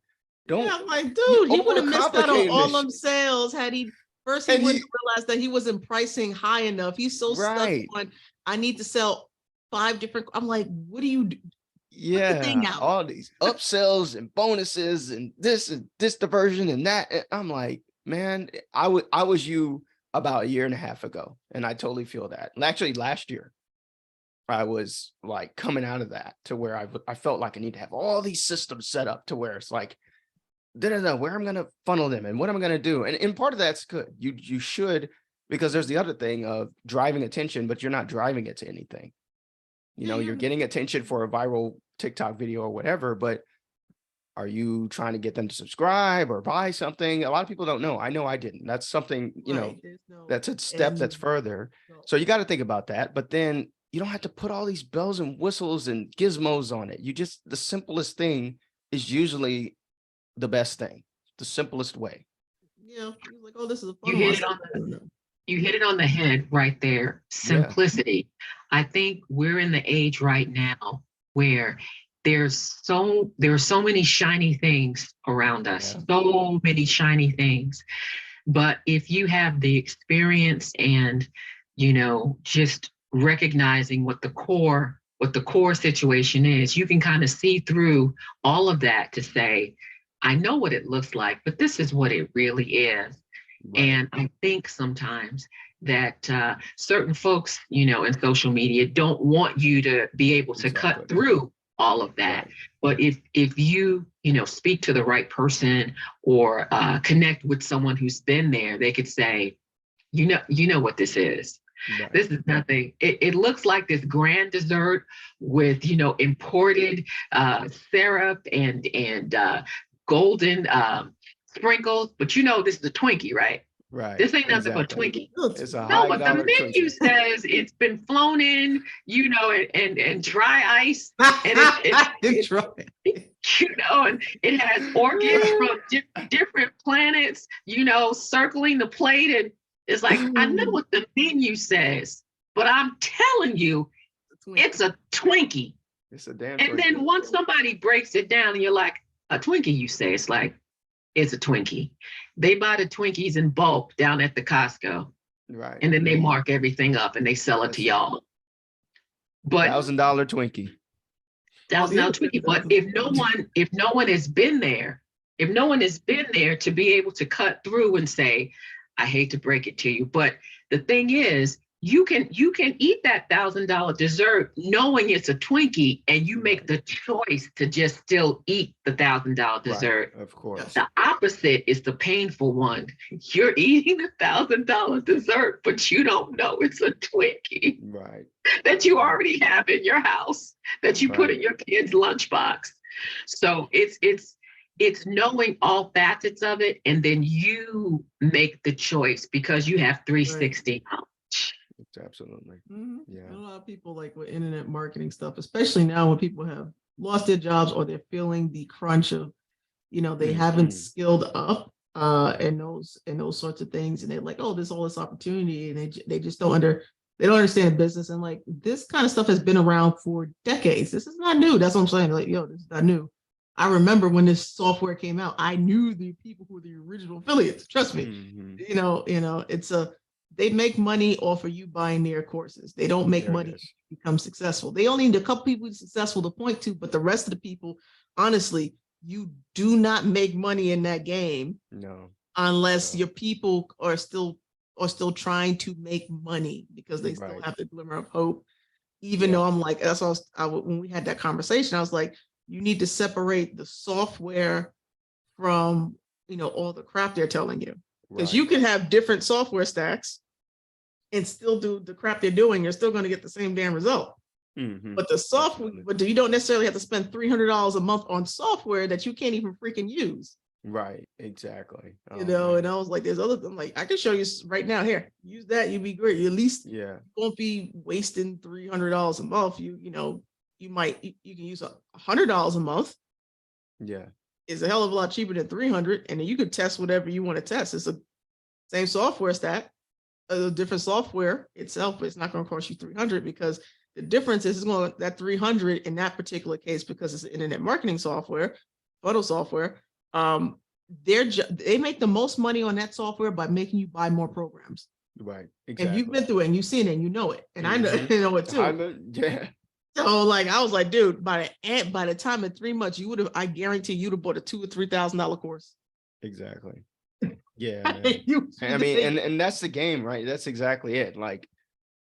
Don't Yeah, I'm like, dude, he would have missed out on overcomplicating all this them shit. sales had he first he And wouldn't realize that he wasn't pricing high enough. He's so stuck right. on, I need to sell 5 different. I'm like, what do you do? Put the thing Yeah, out. all these upsells and bonuses and this diversion and that. And I'm like, man, I was you about a year and a half ago, and I totally feel that. And actually, last year, I was like coming out of that to where I felt like I need to have all these systems set up to where it's like, where I'm gonna funnel them and what I'm gonna do. And part of that's good. You should, because there's the other thing of driving attention, but you're not driving it to anything. You know, you're getting attention for a viral TikTok video or whatever, but are you trying to get them to subscribe or buy something? A lot of people don't know. I know I didn't. That's something, you know, that's a step that's further. So you got to think about that. But then you don't have to put all these bells and whistles and gizmos on it. The simplest thing is usually the best thing, the simplest way. Yeah, he's like, oh, this is a You fun hit one. you hit it on the head right there. Simplicity. Yeah. I think we're in the age right now where there's so many shiny things around us, so many shiny things. But if you have the experience and, you know, just recognizing what the core situation is, you can kind of see through all of that to say, I know what it looks like, but this is what it really is. Right. And I think sometimes that certain folks, you know, in social media don't want you to be able to cut through all of that. Right. But if you, you know, speak to the right person or connect with someone who's been there, they could say, you know what this is. Right. This is nothing. It looks like this grand dessert with, you know, imported syrup and golden sprinkles, but you know this is a Twinkie, right? Right. This ain't nothing but Twinkie. It's a no, but the menu says it's been flown in, you know, and dry ice, and it's dry. You know, and it has orchids from different planets, you know, circling the plate, and it's like, I know what the menu says, but I'm telling you, it's a Twinkie. It's a damn Twinkie. And then once somebody breaks it down, and you're like, a Twinkie, you say, it's like, it's a Twinkie. They buy the Twinkies in bulk down at the Costco. Right. And then they mark everything up and they sell it to y'all. But $1,000 Twinkie. $1,000 Twinkie. But if no one has been there to be able to cut through and say, I hate to break it to you, but the thing is, you can eat that $1,000 dessert knowing it's a Twinkie, and you make the choice to just still eat the $1,000 dessert. Right, of course. The opposite is the painful one. You're eating the $1,000 dessert, but you don't know it's a Twinkie. Right. That you already have in your house, that you put in your kid's lunchbox. So it's knowing all facets of it, and then you make the choice because you have 360 knowledge. Absolutely. Mm-hmm. Yeah. A lot of people like with internet marketing stuff, especially now when people have lost their jobs or they're feeling the crunch of, you know, they haven't skilled up and those sorts of things, and they're like, oh, there's all this opportunity, and they just don't understand business, and like this kind of stuff has been around for decades. This is not new. That's what I'm saying. Like, yo, this is not new. I remember when this software came out, I knew the people who were the original affiliates. Trust me. Mm-hmm. You know, they make money off of you buying their courses. They don't make money to become successful. They only need a couple people successful to point to, but the rest of the people, honestly, you do not make money in that game. No. Unless your people are still trying to make money, because they still have the glimmer of hope. Even though I'm like, when we had that conversation, I was like, you need to separate the software from, you know, all the crap they're telling you. Because you can have different software stacks and still do the crap they're doing. You're still going to get the same damn result. Mm-hmm. But the software, you don't necessarily have to spend $300 a month on software that you can't even freaking use. Right. Exactly. You know, man. And I was like, there's other things, like, I can show you right now. Here, use that. You'd be great. You at least won't be wasting $300 a month. You know, you can use $100 a month. Yeah. It's a hell of a lot cheaper than $300. And then you could test whatever you want to test. It's the same software stack. a different software itself, but it's not going to cost you 300 because the difference is it's going that 300 in that particular case, because it's internet marketing software, photo software. They make the most money on that software by making you buy more programs. Right. And you've been through it and you've seen it and you know it. And I know, Mhm. you know it too. Yeah. So like I was like, dude, by the time in 3 months, you would have, I guarantee you'd have bought a $2,000 or $3,000 course. Exactly. Yeah, man. You- I mean, and that's the game, right? That's exactly it. Like,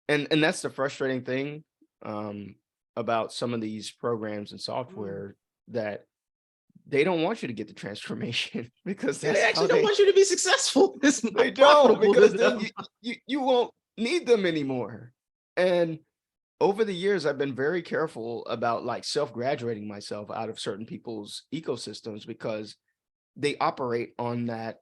and that's the frustrating thing about some of these programs and software that they don't want you to get the transformation because they that's how actually don't want you to be successful. It's not they don't, profitable because to then them. you won't need them anymore. And over the years, I've been very careful about like self-graduating myself out of certain people's ecosystems because they operate on that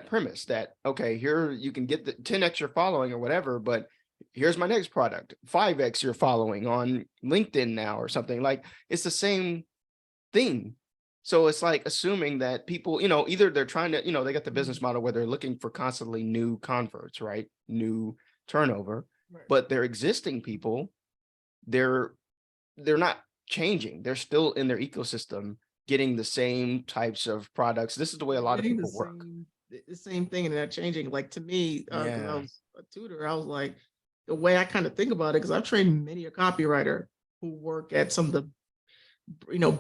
premise that, okay, here you can get the 10x your following or whatever, but here's my next product, 5x your following on LinkedIn now or something. Like, it's the same thing. So it's like assuming that people, either they're trying to, they got the business model where they're looking for constantly new converts, right? New turnover, Right. but their existing people, they're not changing. They're still in their ecosystem getting the same types of products. This is the way a lot of people work. The same thing, and they're changing. Like to me, because I Yeah. was a tutor, I was like, the way I kind of think about it, because I've trained many a copywriter who work at some of the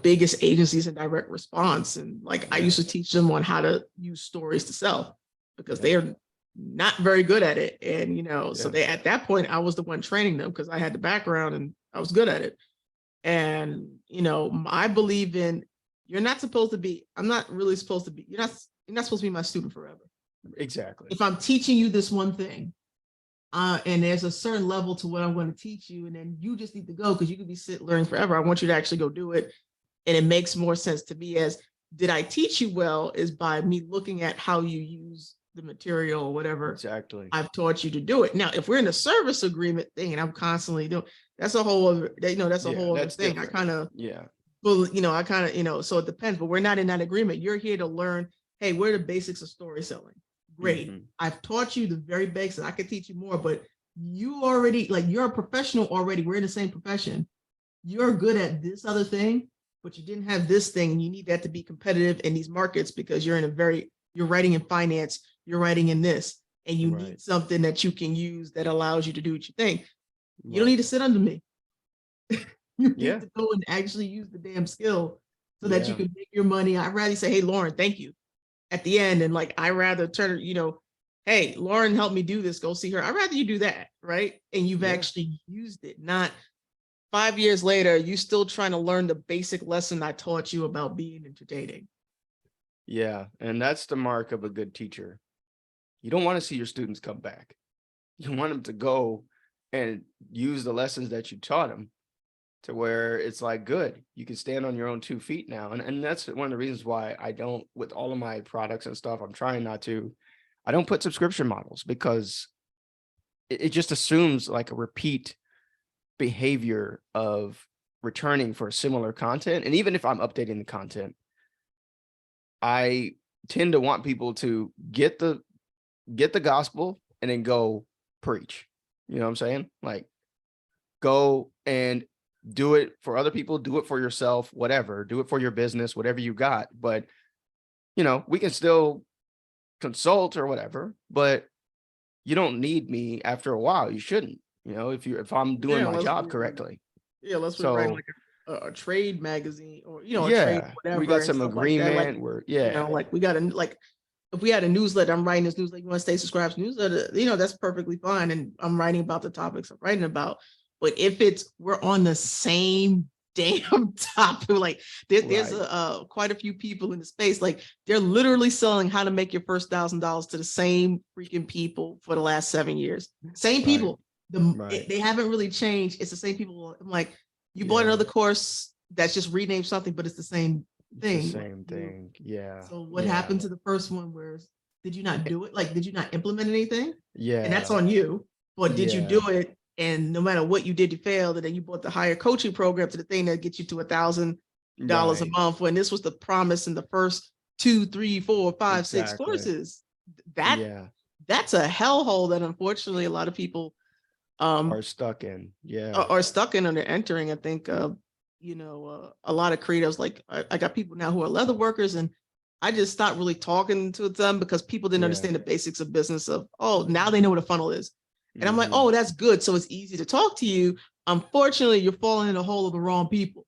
biggest agencies in direct response, and like I used to teach them on how to use stories to sell because they are not very good at it. And so they, at that point, I was the one training them because I had the background and I was good at it. And I believe in, you're not supposed to be, I'm not really supposed to be, you're not supposed to be my student forever. Exactly. If I'm teaching you this one thing, and there's a certain level to what I'm going to teach you, and then you just need to go because you could be learning forever. I want you to actually go do it. And it makes more sense to me as, did I teach you well, is by me looking at how you use the material or whatever. Exactly. I've taught you to do it. Now, if we're in a service agreement thing and I'm constantly doing, that's a whole other, that's a whole other thing. Different. I kind of, yeah. Well, I kind of, so it depends, but we're not in that agreement. You're here to learn, hey, what are the basics of story selling? Great. Mhm. I've taught you the very basics. I could teach you more, but you already, like, you're a professional already. We're in the same profession. You're good at this other thing, but you didn't have this thing, and you need that to be competitive in these markets because you're writing in finance, you're writing in this, and you need something that you can use that allows you to do what you think. You don't need to sit under me. You need to go and actually use the damn skill so that you can make your money. I'd rather say, hey, Lauren, thank you at the end. And like, I rather turn, hey, Lauren helped me do this. Go see her. I'd rather you do that. Right. And you've actually used it, not 5 years later, you still trying to learn the basic lesson I taught you about being entertaining. Yeah. And that's the mark of a good teacher. You don't want to see your students come back. You want them to go and use the lessons that you taught them to where it's like, good, you can stand on your own 2 feet now. And that's one of the reasons why I don't, with all of my products and stuff, I'm trying not to, I don't put subscription models because it just assumes like a repeat behavior of returning for similar content. And even if I'm updating the content, I tend to want people to get the gospel and then go preach. You know what I'm saying? Like, go and do it for other people, do it for yourself, whatever, do it for your business, whatever you got. But, we can still consult or whatever, but you don't need me after a while. You shouldn't, if I'm doing my job correctly. Let's write like a trade magazine or, a trade whatever. We got some Like agreement where, like we got to, like, if we had a newsletter, I'm writing this newsletter, you want to stay subscribed to newsletter, that's perfectly fine. And I'm writing about the topics I'm writing about. But if we're on the same damn topic, like there's quite a few people in the space, like they're literally selling how to make your first $1,000 to the same freaking people for the last 7 years. Same people. They haven't really changed. It's the same people. I'm like, you bought another course that's just renamed something, but it's the same thing. It's the same thing. Yeah. So what happened to the first one? Where did you not do it? Like, did you not implement anything? Yeah. And that's on you. But did you do it? And no matter what you did, you failed. And then you bought the higher coaching program to the thing that gets you to $1,000 a month. When this was the promise in the first 2, 3, 4, 5, 6 courses. that's a hellhole that unfortunately a lot of people Are stuck in. Yeah. are stuck in, and they're entering. I think a lot of creatives, like I got people now who are leather workers, and I just stopped really talking to them because people didn't Yeah. understand the basics of business of, oh, now they know what a funnel is. And I'm like, Mhm. oh, that's good. So it's easy to talk to you. Unfortunately, you're falling in the hole of the wrong people,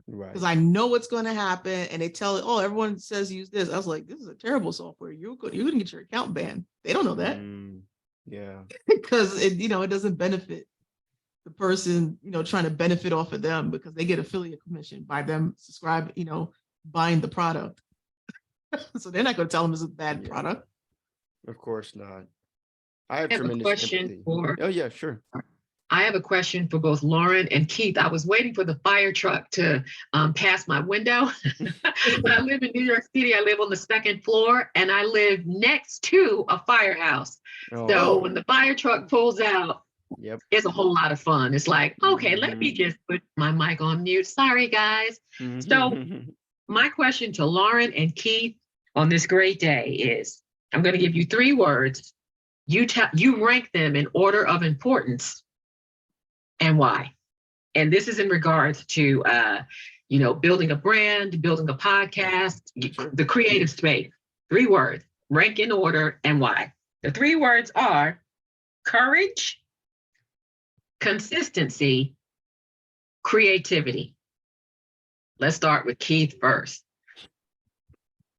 Right. because I know what's going to happen. And they tell it, oh, everyone says use this. I was like, this is a terrible software. You're going to get your account banned. They don't know that Yeah. because it doesn't benefit the person, trying to benefit off of them, because they get affiliate commission by them buying the product. So they're not going to tell them it's a bad Yeah. product. Of course not. I have I have a tremendous question empathy. for Oh yeah, sure. I have a question for both Lauren and Keith. I was waiting for the fire truck to pass my window. I live in New York City. I live on the second floor, and I live next to a firehouse. So Oh, when the fire truck pulls out, yep. it's a whole lot of fun. It's like, okay, let me Mhm. just put my mic on mute. Sorry, guys. So my question to Lauren and Keith on this great day is, I'm going to give you 3 words. You rank them in order of importance and why. And this is in regards to building a brand, building a podcast, Sure. the creative space. 3 words, rank in order and why. The 3 words are courage, consistency, creativity. Let's start with Keith first.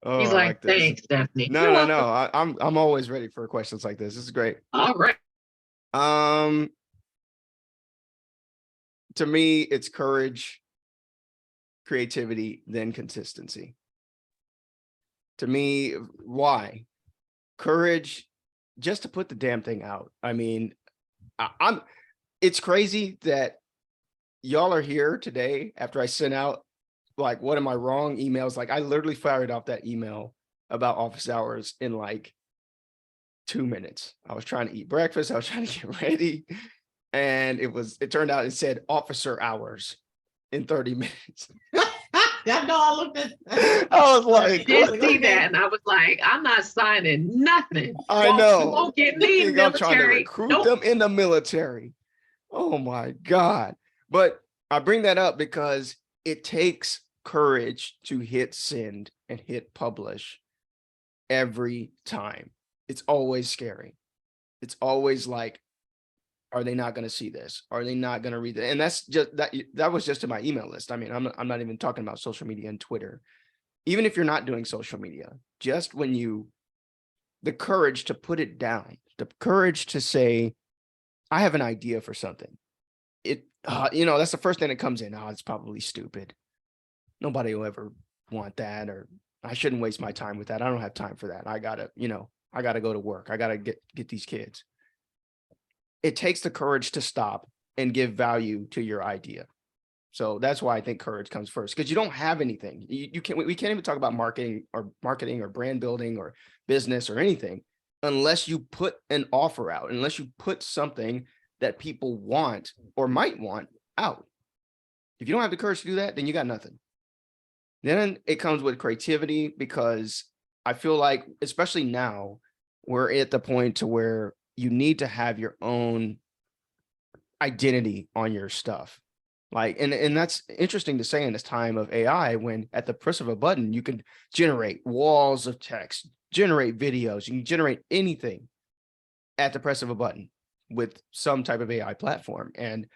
Oh, He's I like, like this. thanks, Stephanie. No, You're no, welcome. no. I'm always ready for questions like this. This is great. All right. To me, it's courage, creativity, then consistency. To me, why? Courage, just to put the damn thing out. I mean, it's crazy that y'all are here today after I sent out, like, what am I wrong emails. Like, I literally fired off that email about office hours in like 2 minutes. I was trying to eat breakfast. I was trying to get ready. And it turned out it said officer hours in 30 minutes. Yeah, no, I looked at. I was like, I did like, see okay. that, and I was like, I'm not signing nothing. I You know. won't get You me in think I'm trying to military. recruit Nope. them in the military. Oh my God. But I bring that up because it takes courage to hit send and hit publish every time. It's always scary. It's always like, are they not going to see this? Are they not going to read it? And that's just that was just in my email list. I mean, I'm not even talking about social media and Twitter. Even if you're not doing social media, just the courage to put it down, the courage to say, I have an idea for something. That's the first thing that comes in. Oh, it's probably stupid. Nobody will ever want that, or I shouldn't waste my time with that. I don't have time for that. I gotta go to work. I gotta get these kids. It takes the courage to stop and give value to your idea. So that's why I think courage comes first, because you don't have anything. We can't even talk about marketing or brand building or business or anything unless you put an offer out, unless you put something that people want or might want out. If you don't have the courage to do that, then you got nothing. Then it comes with creativity, because I feel like, especially now, we're at the point to where you need to have your own identity on your stuff. Like, and that's interesting to say in this time of AI, when at the press of a button, you can generate walls of text, generate videos, you can generate anything at the press of a button with some type of AI platform. And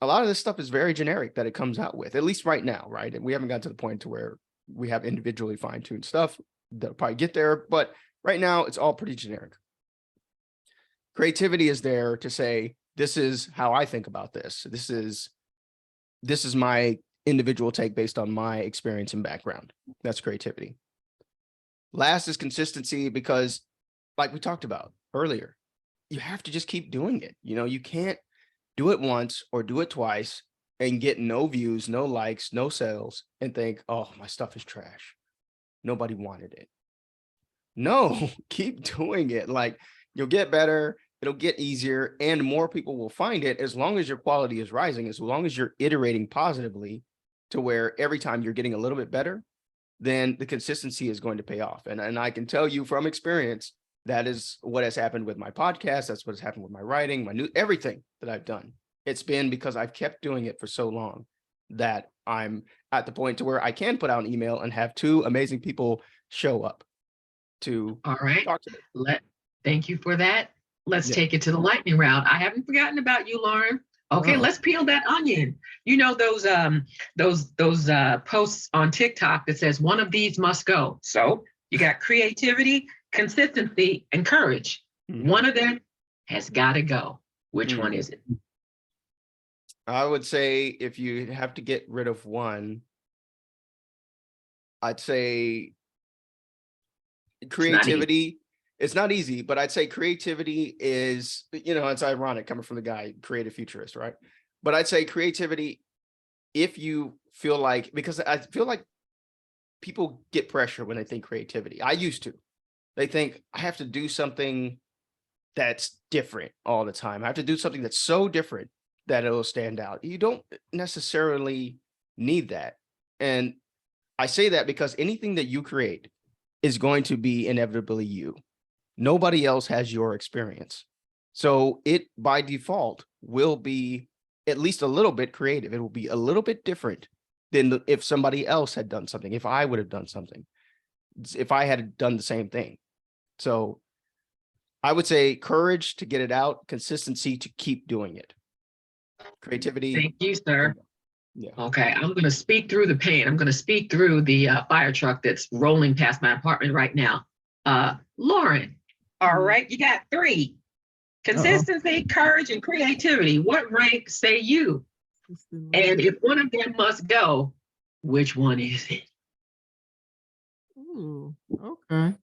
a lot of this stuff is very generic that it comes out with, at least right now, right? And we haven't got to the point to where we have individually fine-tuned stuff. That'll probably get there, but right now it's all pretty generic. Creativity is there to say, this is how I think about this. This is my individual take based on my experience and background. That's creativity. Last is consistency, because like we talked about earlier, you have to just keep doing it. You can't do it once or do it twice and get no views, no likes, no sales, and think, oh, my stuff is trash. Nobody wanted it. No, keep doing it. Like, you'll get better, it'll get easier, and more people will find it, as long as your quality is rising, as long as you're iterating positively to where every time you're getting a little bit better, then the consistency is going to pay off. And I can tell you from experience, That is what has happened with my podcast. That's what has happened with my writing, my new everything that I've done. It's been because I've kept doing it for so long that I'm at the point to where I can put out an email and have two amazing people show up to All right. talk to me. Thank you for that. Let's Yeah. take it to the lightning round. I haven't forgotten about you, Lauren. Okay, let's peel that onion. You know those posts on TikTok that says one of these must go. So you got creativity, consistency, and courage. Mhm. One of them has got to go. Which one is it? I would say if you have to get rid of one, I'd say creativity. It's not easy, but I'd say creativity is, it's ironic coming from the guy, Creative Futurist, right? But I'd say creativity, if you feel like, because I feel like people get pressure when they think creativity. I used to. They think I have to do something that's different all the time. I have to do something that's so different that it'll stand out. You don't necessarily need that. And I say that because anything that you create is going to be inevitably you. Nobody else has your experience. So it by default will be at least a little bit creative. It will be a little bit different than if somebody else had done something, if I would have done something, if I had done the same thing. So I would say courage to get it out, consistency to keep doing it. Creativity. Thank you, sir. Yeah. Okay, I'm going to speak through the pain. I'm going to speak through the fire truck that's rolling past my apartment right now. Lauren, all right, you got three. Consistency, courage, and creativity. What rank say you? And if one of them must go, which one is it? Ooh, okay.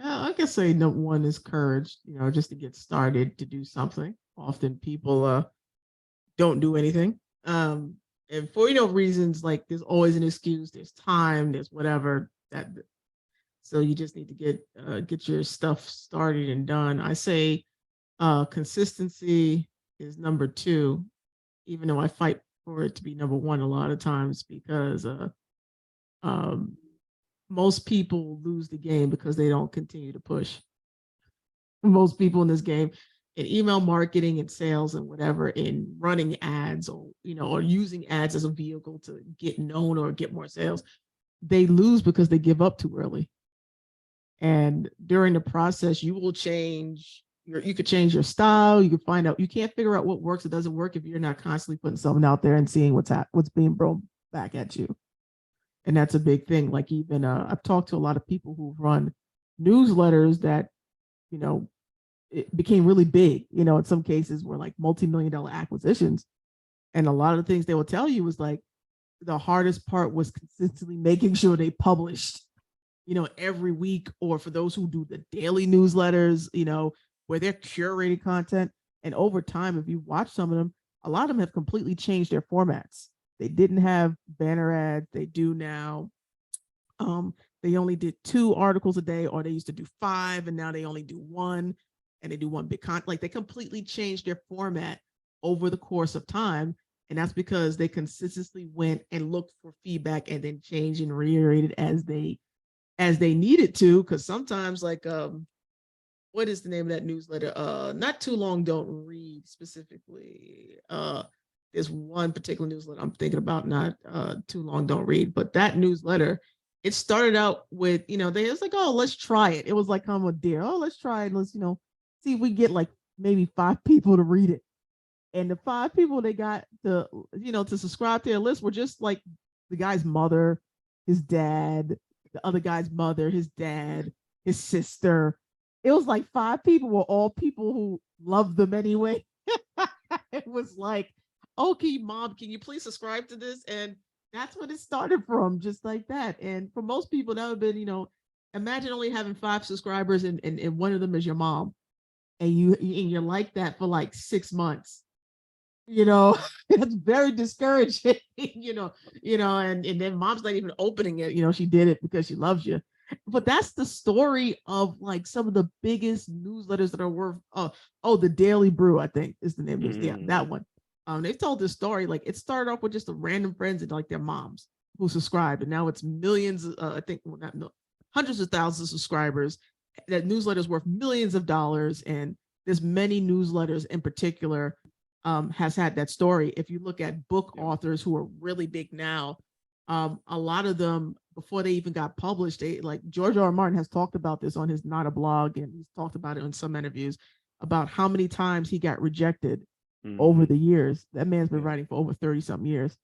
I guess say number one is courage, just to get started to do something. Often people don't do anything. And for reasons like there's always an excuse, there's time, there's whatever that. So you just need to get your stuff started and done. I say consistency is number two, even though I fight for it to be number one a lot of times because most people lose the game because they don't continue to push. Most people in this game, in email marketing and sales and whatever, in running ads or using ads as a vehicle to get known or get more sales, they lose because they give up too early. And during the process, you will change. You could change your style. You can find out. You can't figure out what works or doesn't work if you're not constantly putting something out there and seeing what's being brought back at you. And that's a big thing. Like even I've talked to a lot of people who've run newsletters that, it became really big, in some cases were like multi-million-dollar acquisitions. And a lot of the things they will tell you was like, the hardest part was consistently making sure they published, every week, or for those who do the daily newsletters, where they're curating content. And over time, if you watch some of them, a lot of them have completely changed their formats. They didn't have banner ads. They do now. They only did 2 articles a day, or they used to do 5, and now they only do 1, and they do 1 big content. Like they completely changed their format over the course of time. And that's because they consistently went and looked for feedback and then changed and reiterated as they needed to. Because sometimes, like, what is the name of that newsletter? Not Too Long Don't Read specifically. There's one particular newsletter I'm thinking about, not Too Long Don't Read, but that newsletter, it started out with, they was like, oh, let's try it. It was like I'm a deer. Oh, let's try it. Let's, see if we get like maybe 5 people to read it. And the 5 people they got to, to subscribe to their list were just like the guy's mother, his dad, the other guy's mother, his dad, his sister. It was like 5 people were all people who loved them anyway. It was like, okay, mom, can you please subscribe to this? And that's what it started from, just like that. And for most people, that would have been, imagine only having 5 subscribers and one of them is your mom. And you're like that for like 6 months. It's very discouraging, and then mom's not even opening it. She did it because she loves you. But that's the story of like some of the biggest newsletters that are worth, the Daily Brew, I think is the name of it. Yeah, that one. They've told this story, like it started off with just the random friends and like their moms who subscribed, and now it's millions. I think, well, not hundreds of thousands of subscribers. That newsletter is worth millions of dollars, and there's many newsletters in particular has had that story. If you look at book authors who are really big now, a lot of them, before they even got published, they, like George R. R. Martin has talked about this on his Not a Blog, and he's talked about it in some interviews about how many times he got rejected over the years. That man's been writing for over 30 something years.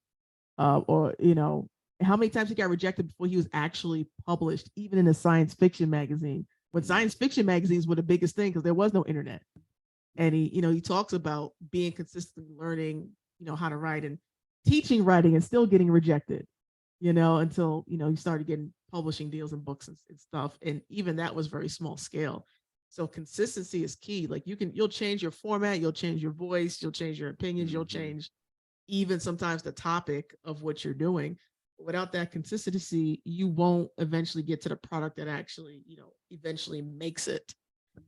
Or, you know, how many times he got rejected before he was actually published, even in a science fiction magazine, when science fiction magazines were the biggest thing because there was no internet. And he, you know, he talks about being consistently learning, you know, how to write and teaching writing and still getting rejected, you know, until, you know, he started getting publishing deals and books and stuff. And even that was very small scale. So consistency is key. Like you'll change your format, you'll change your voice, you'll change your opinions, you'll change even sometimes the topic of what you're doing. Without that consistency, you won't eventually get to the product that actually, you know, eventually makes it.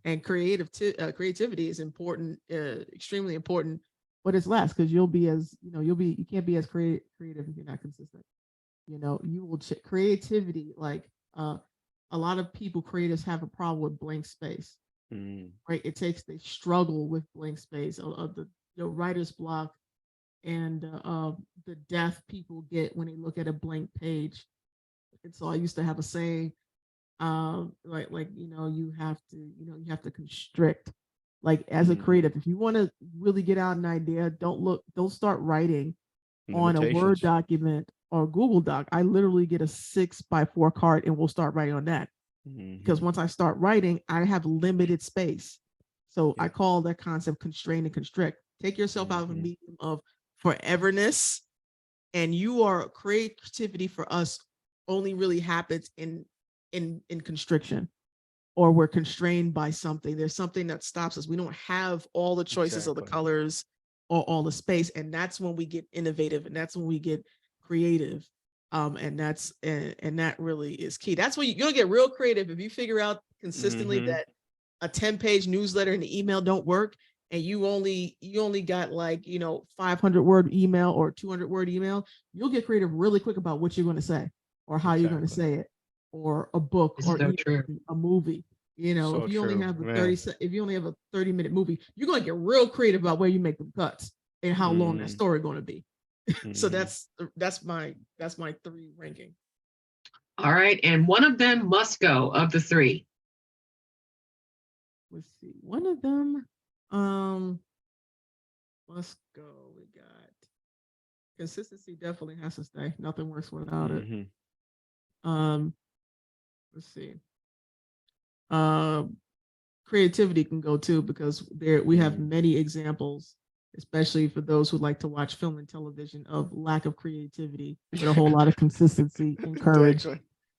And creativity is important, extremely important, but it's less because you can't be as creative if you're not consistent. You know, you will creativity, like a lot of people, creatives, have a problem with blank space, right? They struggle with blank space, of the writer's block, and the death people get when they look at a blank page. And so I used to have a saying, you have to constrict. Like as a creative, if you want to really get out an idea, don't start writing on a Word document or Google Doc. I literally get a 6x4 card and we'll start writing on that. Because once I start writing, I have limited space. So I call that concept constrain and constrict. Take yourself out of a medium of foreverness, and creativity for us only really happens in constriction, or we're constrained by something. There's something that stops us. We don't have all the choices of the colors or all the space, and that's when we get innovative, and that's when we get creative. And that really is key. That's when you're gonna get real creative if you figure out consistently that a 10-page newsletter and the email don't work, and you only got 500 word email or 200 word email. You'll get creative really quick about what you're going to say or how you're going to say it, or a book, or a movie. You know, if you only have a 30-minute movie, you're going to get real creative about where you make them cuts and how long that story going to be. So that's my 3 ranking. All right, and one of them must go of the 3. Let's see. One of them must go. We got consistency, definitely has to stay. Nothing works without it. Let's see. Creativity can go too, because we have many examples, especially for those who like to watch film and television, of lack of creativity with a whole lot of consistency and courage.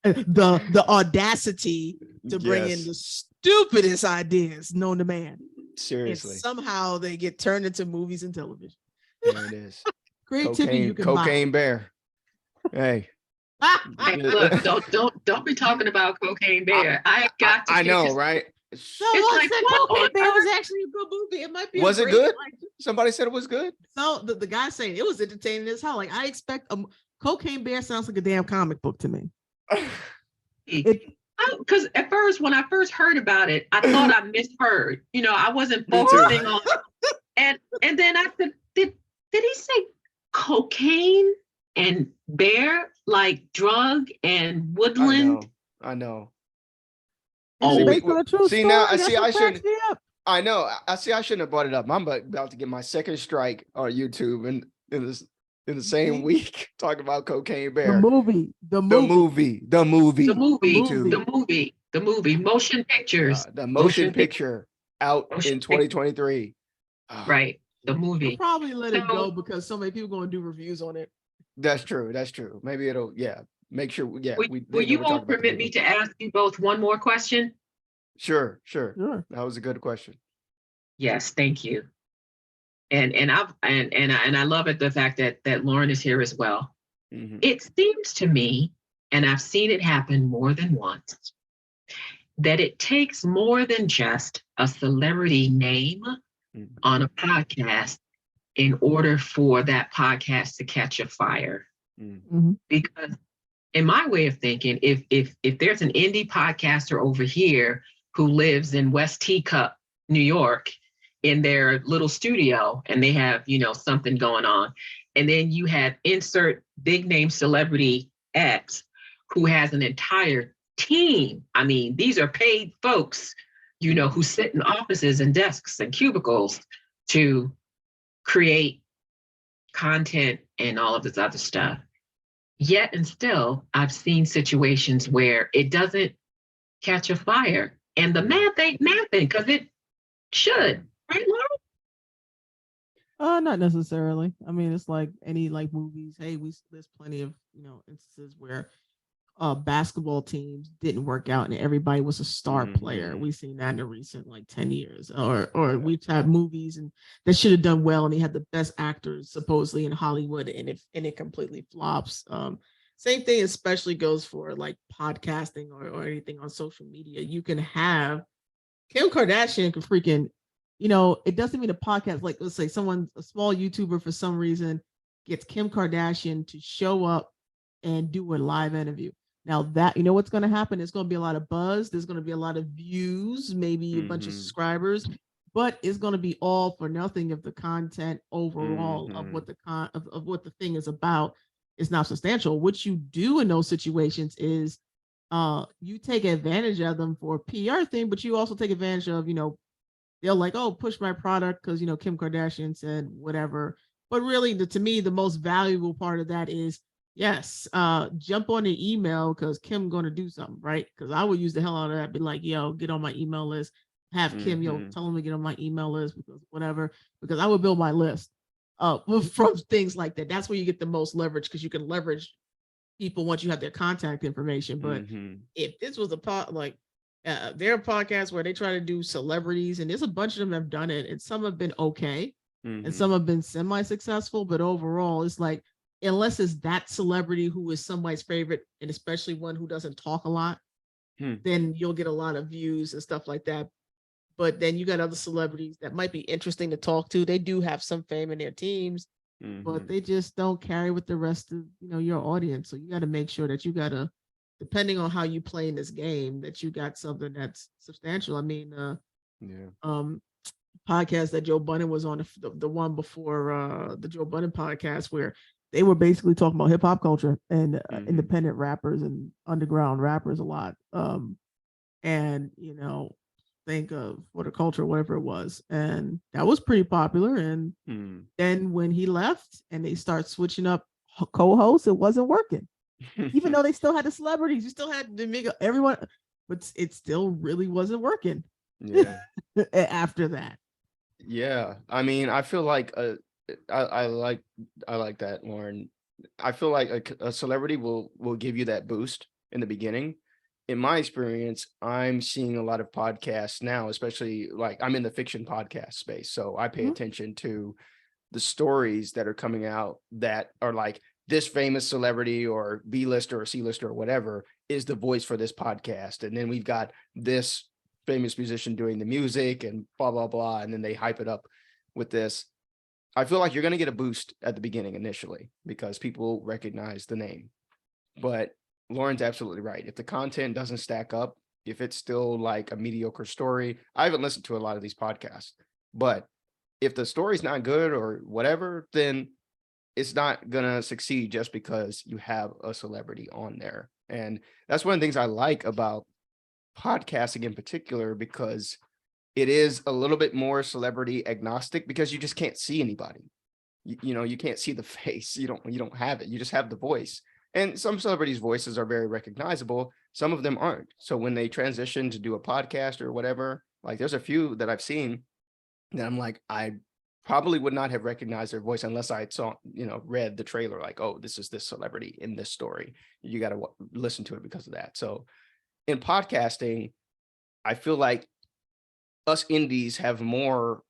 The audacity to bring in the stupidest ideas known to man. Seriously. And somehow they get turned into movies and television. There it is. Creativity, Cocaine Bear. Hey. Hey, look, don't be talking about Cocaine Bear. I know, right? So Cocaine Bear was actually a good movie. It might be. Was it good? Somebody said it was good. So the guy saying it was entertaining as hell. Like I expect Cocaine Bear sounds like a damn comic book to me. Because at first, when I first heard about it, I thought I misheard. You know, I wasn't focusing on it. And then I said, did he say cocaine and bear, like drug and woodland? I know. Oh, see now, I shouldn't. I know. I shouldn't have brought it up. I'm about to get my second strike on YouTube and in the same week talking about Cocaine Bear. The movie, motion pictures. The motion picture out in 2023. Right. The movie. We'll probably let it go because so many people going to do reviews on it. That's true. Maybe it'll, make sure. Will you all permit me to ask you both one more question? Sure. That was a good question. Yes, thank you. And I love it, the fact that Lauren is here as well. It seems to me, and I've seen it happen more than once, that it takes more than just a celebrity name on a podcast in order for that podcast to catch a fire. Because in my way of thinking, if there's an indie podcaster over here who lives in West Teacup, New York, in their little studio, and they have, something going on, and then you have insert big name celebrity X who has an entire team. I mean, these are paid folks, who sit in offices and desks and cubicles to create content and all of this other stuff. Yet and still, I've seen situations where it doesn't catch a fire. And the math ain't mathing, because it should, right, Laura? Not necessarily. I mean, it's like any like movies. Hey, there's plenty of instances where basketball teams didn't work out and everybody was a star player. We've seen that in the recent like 10 years. Or we've had movies and that should have done well and they had the best actors supposedly in Hollywood and it completely flops. Same thing especially goes for like podcasting or anything on social media. You can have Kim Kardashian can freaking, it doesn't mean a podcast, like let's say a small YouTuber for some reason gets Kim Kardashian to show up and do a live interview. Now that, what's going to happen, it's going to be a lot of buzz. There's going to be a lot of views, maybe a bunch of subscribers, but it's going to be all for nothing if the content overall of what of what the thing is about is not substantial. What you do in those situations is you take advantage of them for a PR thing, but you also take advantage of, they'll like, oh, push my product because, Kim Kardashian said whatever. But really, to me, the most valuable part of that is, yes, jump on the email because Kim going to do something, right? Because I would use the hell out of that. Be like, yo, get on my email list. Have Kim, tell them to get on my email list because whatever. Because I would build my list from things like that. That's where you get the most leverage because you can leverage people once you have their contact information. But if this was a part like there are podcasts where they try to do celebrities, and there's a bunch of them have done it, and some have been okay, and some have been semi-successful. But overall, it's like, unless it's that celebrity who is somebody's favorite, and especially one who doesn't talk a lot, then you'll get a lot of views and stuff like that. But then you got other celebrities that might be interesting to talk to. They do have some fame in their teams, but they just don't carry with the rest of your audience. So you got to make sure that you got to, depending on how you play in this game, that you got something that's substantial. I mean, podcast that Joe Budden was on, the one before the Joe Budden podcast, where they were basically talking about hip hop culture and independent rappers and underground rappers a lot. And think of what a culture, whatever it was, and that was pretty popular. And then when he left and they start switching up co-hosts, it wasn't working. Even though they still had the celebrities, you still had to make everyone, but it still really wasn't working. Yeah. After that. Yeah, I mean, I feel like I like that, Lauren. I feel like a celebrity will give you that boost in the beginning. In my experience, I'm seeing a lot of podcasts now, especially like I'm in the fiction podcast space, so I pay attention to the stories that are coming out that are like, this famous celebrity or B-lister or C-lister or whatever is the voice for this podcast, and then we've got this famous musician doing the music and blah blah blah, and then they hype it up with this. I feel like you're going to get a boost at the beginning initially because people recognize the name. But Lauren's absolutely right. If the content doesn't stack up, if it's still like a mediocre story, I haven't listened to a lot of these podcasts, but if the story's not good or whatever, then it's not going to succeed just because you have a celebrity on there. And that's one of the things I like about podcasting in particular, because it is a little bit more celebrity agnostic because you just can't see anybody. You can't see the face. You don't have it. You just have the voice. And some celebrities' voices are very recognizable. Some of them aren't. So when they transition to do a podcast or whatever, like there's a few that I've seen that I'm like, I probably would not have recognized their voice unless I saw, read the trailer, like, oh, this is this celebrity in this story. You got to listen to it because of that. So in podcasting, I feel like us indies have more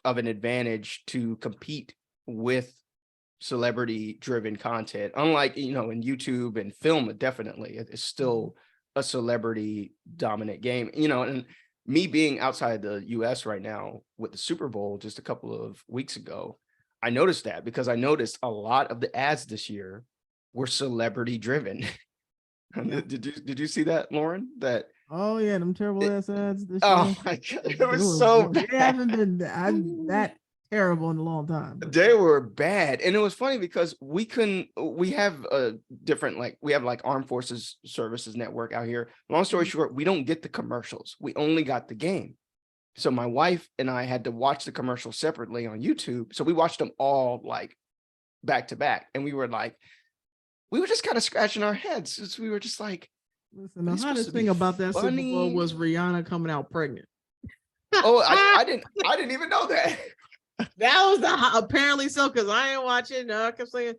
of an advantage to compete with celebrity driven content, unlike in YouTube and film. Definitely it's still a celebrity dominant game, and me being outside the US right now with the Super Bowl just a couple of weeks ago, I noticed that because I noticed a lot of the ads this year were celebrity driven. Did you see that, Lauren? That Oh yeah, them terrible it, ass ads this oh year. my god, it They was so they bad. haven't been that terrible in a long time. But They were bad. And it was funny because we have a different, like, we have like Armed Forces Services Network out here. Long story short, we don't get the commercials. We only got the game. So my wife and I had to watch the commercials separately on YouTube. So we watched them all like back to back. And we were just kind of scratching our heads. We were just like, listen, the "Are they supposed hottest to thing be about that Super Bowl funny?" was Rihanna coming out pregnant. Oh, I didn't even know that. That was apparently so, because I ain't watching. I kept saying,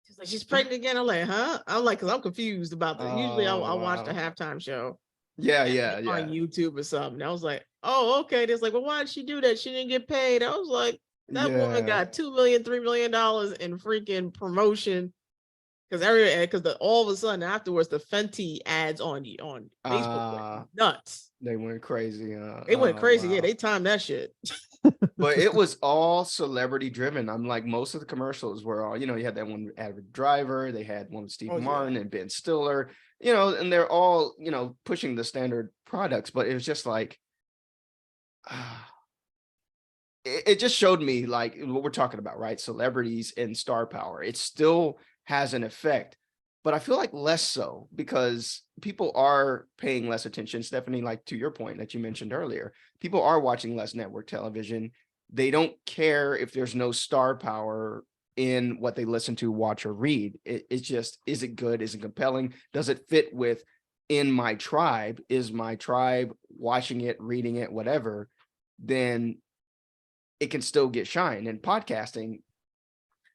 she's like, she's pregnant again. I'm like, huh? I'm like, because I'm confused about that. Usually Oh, I'll watch the wow. halftime show Yeah, and yeah, on yeah. YouTube or something. I was like, oh, okay. It's like, well, why did she do that? She didn't get paid. I was like, that woman Yeah. got $2 million, $3 million in freaking promotion. Because all of a sudden afterwards, the Fenty ads on Facebook went nuts. They went crazy. They went crazy. Yeah, Wow. they timed that shit. But it was all celebrity driven. I'm like, most of the commercials were all, you had that one Avid Driver, they had one with Steve Oh, yeah. Martin and Ben Stiller, and they're all, pushing the standard products, but it was just like, it just showed me like what we're talking about, right? Celebrities and star power. It still has an effect, but I feel like less so because people are paying less attention. Stephanie, like to your point that you mentioned earlier, people are watching less network television. They don't care if there's no star power in what they listen to, watch, or read. It's just, is it good? Is it compelling? Does it fit with in my tribe? Is my tribe watching it, reading it, whatever? Then it can still get shine. And podcasting,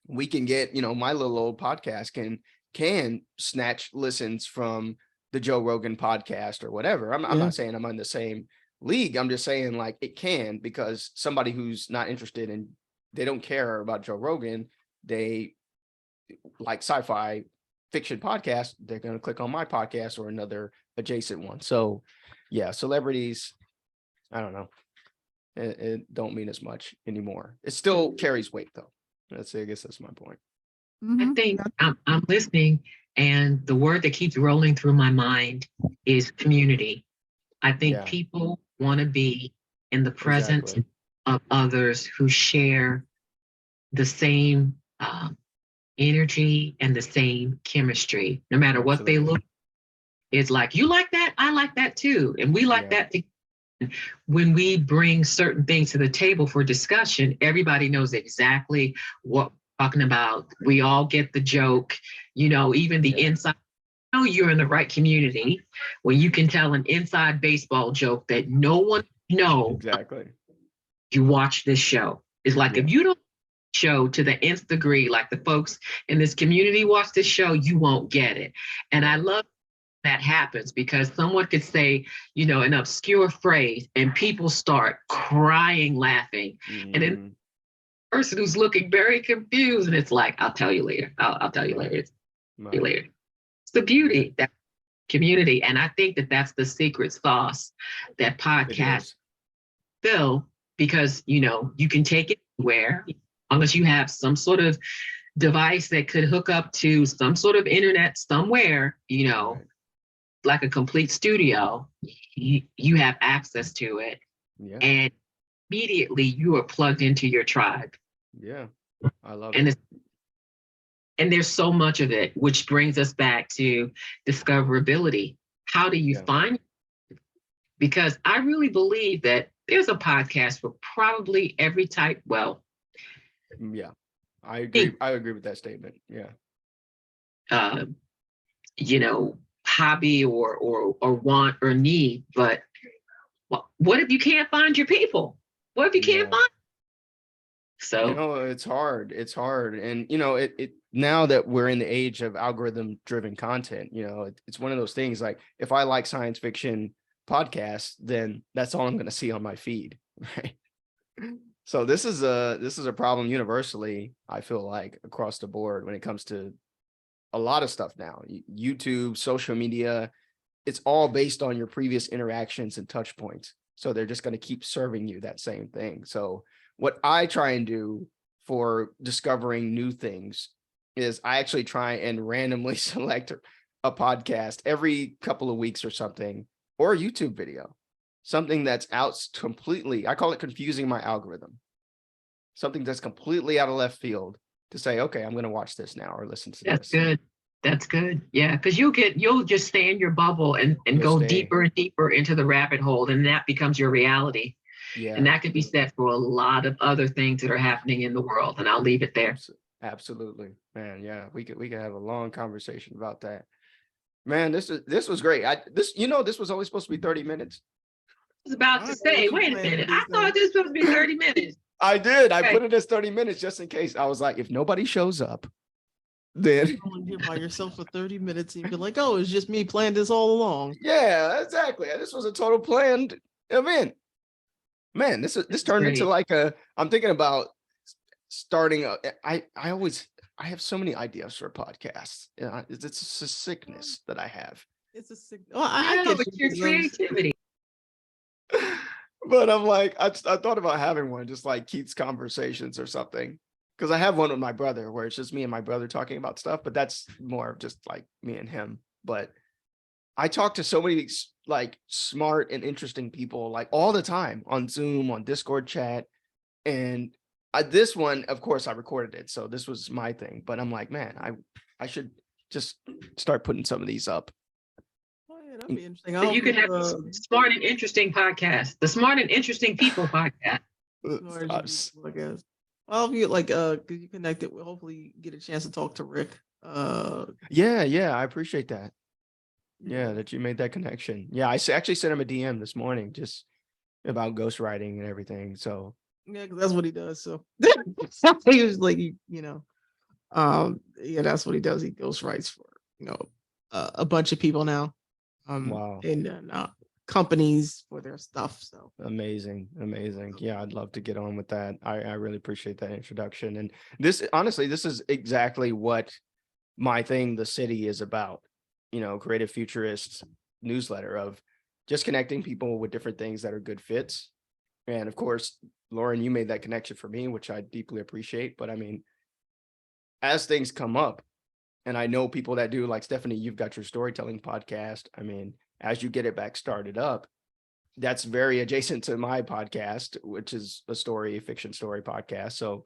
we can get, my little old podcast can snatch listens from the Joe Rogan podcast or whatever. I'm not saying I'm in the same league. I'm just saying like it can, because somebody who's not interested in, they don't care about Joe Rogan, they like sci-fi fiction podcast, they're going to click on my podcast or another adjacent one. So yeah, celebrities, I don't know. It don't mean as much anymore. It still carries weight though. I guess that's my point. I think I'm listening, and the word that keeps rolling through my mind is community. I think people want to be in the presence of others who share the same energy and the same chemistry, no matter what they look. It's like, you like that, I like that too, and we like that. When we bring certain things to the table for discussion, everybody knows exactly what we're talking about. We all get the joke, even the inside. You're in the right community when you can tell an inside baseball joke that no one knows. Exactly. You watch this show. It's like if you don't show to the nth degree, like the folks in this community watch this show, you won't get it. And I love that happens, because someone could say, an obscure phrase and people start crying, laughing. And then the person who's looking very confused, and it's like, I'll tell you later. I'll tell you later. It's later. It's the beauty, that community. And I think that that's the secret sauce that podcasts fill, because, you can take it anywhere, as long as you have some sort of device that could hook up to some sort of internet somewhere, like a complete studio, you have access to it. And immediately you are plugged into your tribe. Yeah, I love it. And there's so much of it, which brings us back to discoverability. How do you find it? Because I really believe that there's a podcast for probably every type. Well, I agree. I agree with that statement. Hobby or want or need. But what if you can't find your people? What if you can't find? So it's hard. It's hard. And it now that we're in the age of algorithm driven content, it's one of those things, like if I like science fiction podcasts, then that's all I'm going to see on my feed. Right. So this is a problem universally, I feel like, across the board when it comes to a lot of stuff now. YouTube, social media, it's all based on your previous interactions and touch points. So they're just going to keep serving you that same thing. So what I try and do for discovering new things is I actually try and randomly select a podcast every couple of weeks or something, or a YouTube video, something that's out completely, I call it confusing my algorithm, something that's completely out of left field to say, okay, I'm going to watch this now or listen to That's this. good. That's good. Yeah. Because you'll just stay in your bubble and You'll go stay. deeper and deeper into the rabbit hole. And that becomes your reality. Yeah. And that could be said for a lot of other things that are happening in the world. And I'll leave it there. Absolutely, man. Yeah, we could have a long conversation about that. Man, this was great. This was only supposed to be 30 minutes. I was about to say, wait a minute. I thought this was supposed to be 30 minutes. I did. I Okay. put it as 30 minutes just in case. I was like, if nobody shows up, then You're only here by yourself for 30 minutes and you're like, oh, it's just me playing this all along. yeah, exactly. This was a total planned event. Man, this turned into like I'm thinking about starting I have so many ideas for podcasts. It's a sickness that I have. It's a sick. Well, I know, get it's your creativity. But I'm like, I thought about having one, just like Keith's Conversations or something. Because I have one with my brother where it's just me and my brother talking about stuff, but that's more of just like me and him. But I talk to so many like smart and interesting people like all the time on Zoom, on Discord chat. And this one, of course, I recorded it. So this was my thing. But I'm like, man, I should just start putting some of these up. Oh, yeah, that'd be interesting. So you could have the Smart and Interesting podcast, the Smart and Interesting People podcast. I guess. Well, if you like, cause you connected, we'll hopefully get a chance to talk to Rick. Yeah, I appreciate that. Yeah, that you made that connection. Yeah, I actually sent him a DM this morning just about ghostwriting and everything. So yeah, because that's what he does. So he was like, yeah, that's what he does. He ghostwrites for a bunch of people now. Wow. And companies for their stuff. So amazing. Yeah, I'd love to get on with that. I really appreciate that introduction. And this, honestly, this is exactly what my thing, The City, is about. Creative Futurist newsletter of just connecting people with different things that are good fits. And of course, Lauren, you made that connection for me, which I deeply appreciate. But I mean, as things come up, and I know people that do, like Stephanie, you've got your storytelling podcast. I mean, as you get it back started up, that's very adjacent to my podcast, which is a fiction story podcast. So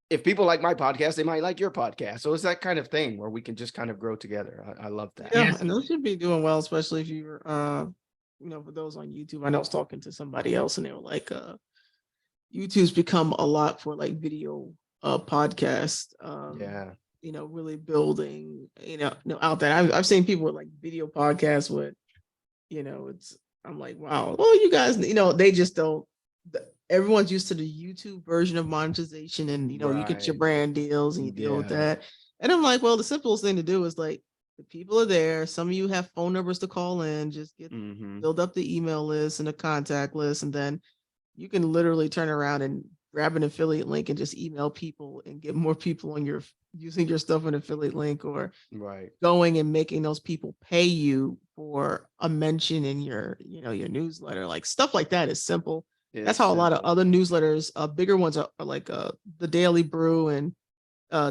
if people like my podcast, they might like your podcast. So it's that kind of thing where we can just kind of grow together. I love that. yeah, and those should be doing well, especially if you're for those on YouTube. I know I was talking to somebody else and they were like, YouTube's become a lot for like video podcasts. Really building, out there. I've seen people with like video podcasts with, I'm like, wow, well, you guys, they just don't, everyone's used to the YouTube version of monetization and, you get your brand deals and you deal with that. And I'm like, well, the simplest thing to do is like, the people are there. Some of you have phone numbers to call in, just build up the email list and the contact list. And then you can literally turn around and grab an affiliate link and just email people and get more people on using your stuff an affiliate link, or going and making those people pay you for a mention in your newsletter. Like stuff like that is simple. That's how a lot of other newsletters, bigger ones are like the Daily Brew and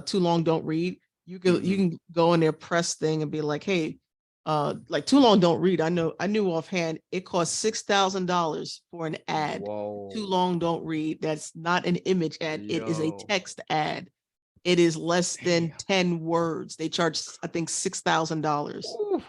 Too Long Don't Read. You can go in their press thing and be like, hey, like Too Long Don't Read. I knew offhand it costs $6,000 for an ad. Whoa. Too Long Don't Read. That's not an image ad. It is a text ad. It is less than 10 words. They charge, I think, $6,000.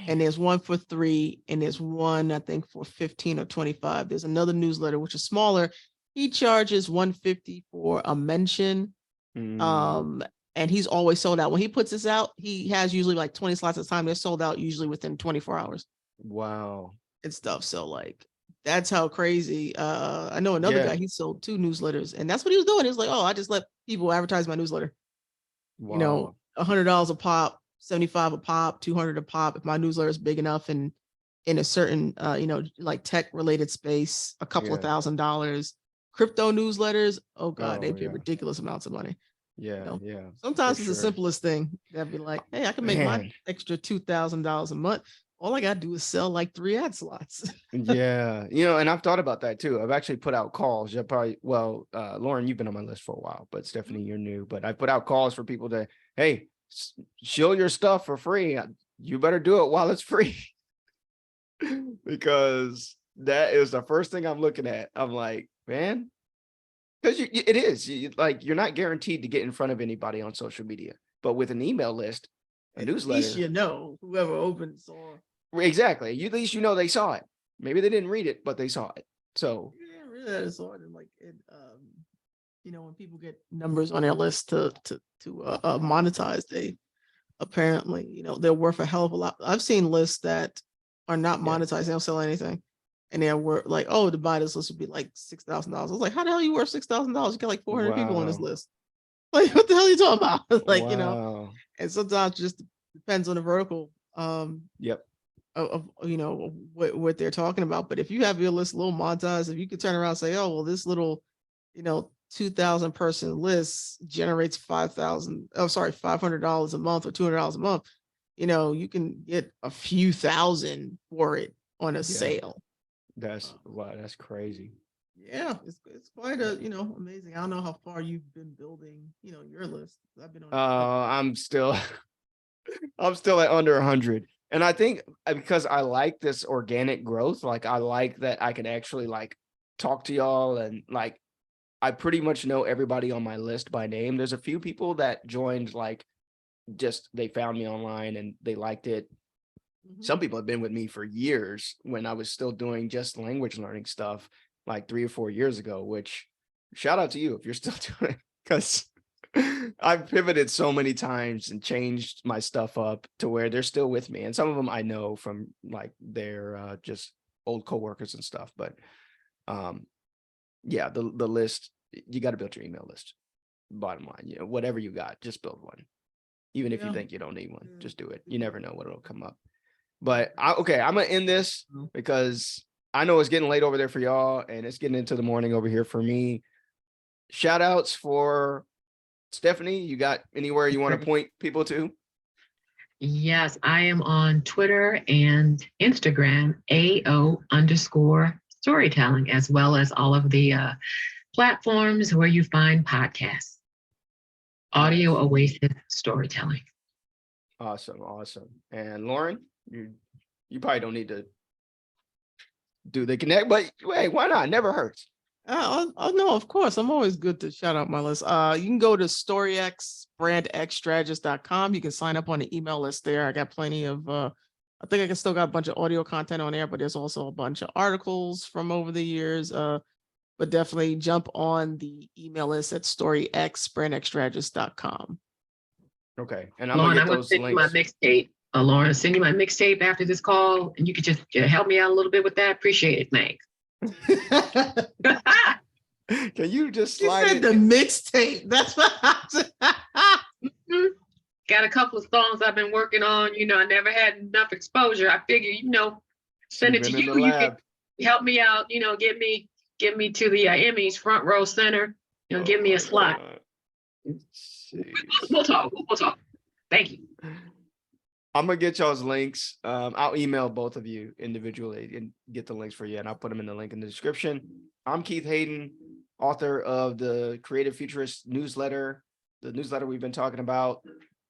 And there's one for $3, and there's one, I think, for $15 or $25. There's another newsletter, which is smaller. He charges $150 for a mention. And he's always sold out. When he puts this out, he has usually like 20 slots at a time. They're sold out usually within 24 hours. Wow. And stuff. So like, that's how crazy. I know another guy, he sold 2 newsletters, and that's what he was doing. He's like, oh, I just let people advertise my newsletter. Wow. $100 a pop, 75 a pop, 200 a pop. If my newsletter is big enough and in a certain, like tech related space, a couple of $1,000. Crypto newsletters, oh God, they pay ridiculous amounts of money. Yeah. Sometimes it's the simplest thing. That'd be like, hey, I can make my extra $2,000 a month. All I gotta do is sell like 3 ad slots. Yeah, and I've thought about that too. I've actually put out calls. You probably, Lauren, you've been on my list for a while, but Stephanie, you're new. But I put out calls for people to, hey, show your stuff for free, you better do it while it's free. Because that is the first thing I'm looking at. I'm like, man, because it is like you're not guaranteed to get in front of anybody on social media, but with an email list, a At newsletter, least you know whoever opens or exactly. At least you know they saw it. Maybe they didn't read it, but they saw it. So yeah, really that is hard. And like it, you know, when people get numbers on their list to monetize, they apparently, you know, they're worth a hell of a lot. I've seen lists that are not Yeah. monetized, they don't sell anything. And they're worth like, oh, to buy this list would be like $6,000. I was like, how the hell are you worth $6,000? You got like 400 people on this Wow. list. Like, what the hell are you talking about? Like, you know, Wow. and sometimes it just depends on the vertical Yep. of you know what they're talking about. But if you have your list a little monetized, if you could turn around and say, oh well, this little, you know, 2,000 person list generates $500 a month or $200 a month, you know, you can get a few thousand for it on a sale. That's wow, that's crazy. Yeah, it's quite a, you know, amazing. I don't know how far you've been building, you know, your list. I've been on I'm still I'm still at under 100. And I think because I like this organic growth, like I like that I can actually like talk to y'all, and like I pretty much know everybody on my list by name. There's a few people that joined, like just they found me online and they liked it. Some people have been with me for years when I was still doing just language learning stuff like 3 or 4 years ago, which shout out to you if you're still doing it, because I've pivoted so many times and changed my stuff up to where they're still with me. And some of them I know from like their just old coworkers and stuff. But yeah, the list, you got to build your email list. Bottom line, you know, whatever you got, just build one. Even if you think you don't need one, just do it. You never know what will come up. But okay, I'm gonna end this because I know it's getting late over there for y'all, and it's getting into the morning over here for me. Shout outs for Stephanie. You got anywhere you want to point people to? Yes, I am on Twitter and Instagram, AO_storytelling, as well as all of the platforms where you find podcasts. Audio Oasis Storytelling. Awesome. And Lauren, you probably don't need to do the connect, but wait, why not? Never hurts. Oh no, of course. I'm always good to shout out my list. You can go to storyxbrandxstrategist.com. You can sign up on the email list there. I got plenty of I think I can still got a bunch of audio content on there, but there's also a bunch of articles from over the years. But definitely jump on the email list at storyxbrandxstrategist.com. Okay. And I'm Lauren, gonna get I'm those send you my links. mixtape. Lauren, send you my mixtape after this call, and you could just help me out a little bit with that. Appreciate it, thanks. Can you just You slide said it? the mixtape. That's what Got a couple of songs I've been working on. You know, I never had enough exposure. I figure, you know, send it to you. You can help me out. You know, get me to the Emmys front row center. You know, give me a slot. We'll talk. Thank you. I'm gonna get y'all's links. I'll email both of you individually and get the links for you, and I'll put them in the link in the description. I'm Keith Hayden, author of the Creative Futurist newsletter, the newsletter we've been talking about.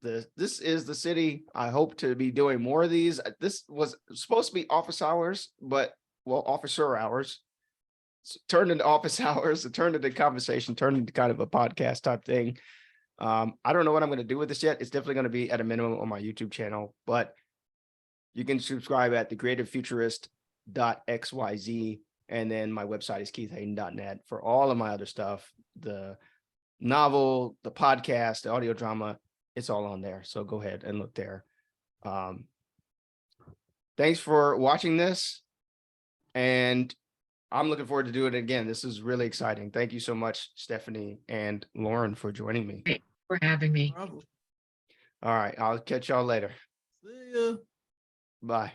This is the city. I hope to be doing more of these. This was supposed to be office hours, but officer hours. Turned into office hours. It turned into conversation. Turned into kind of a podcast type thing. I don't know what I'm going to do with this yet. It's definitely going to be at a minimum on my YouTube channel, but you can subscribe at thecreativefuturist.xyz. And then my website is keithhayden.net for all of my other stuff. The novel, the podcast, the audio drama, it's all on there. So go ahead and look there. Thanks for watching this. And I'm looking forward to doing it again. This is really exciting. Thank you so much, Stephanie and Lauren, for joining me. Thanks for having me. Problem. All right. I'll catch y'all later. See ya. Bye.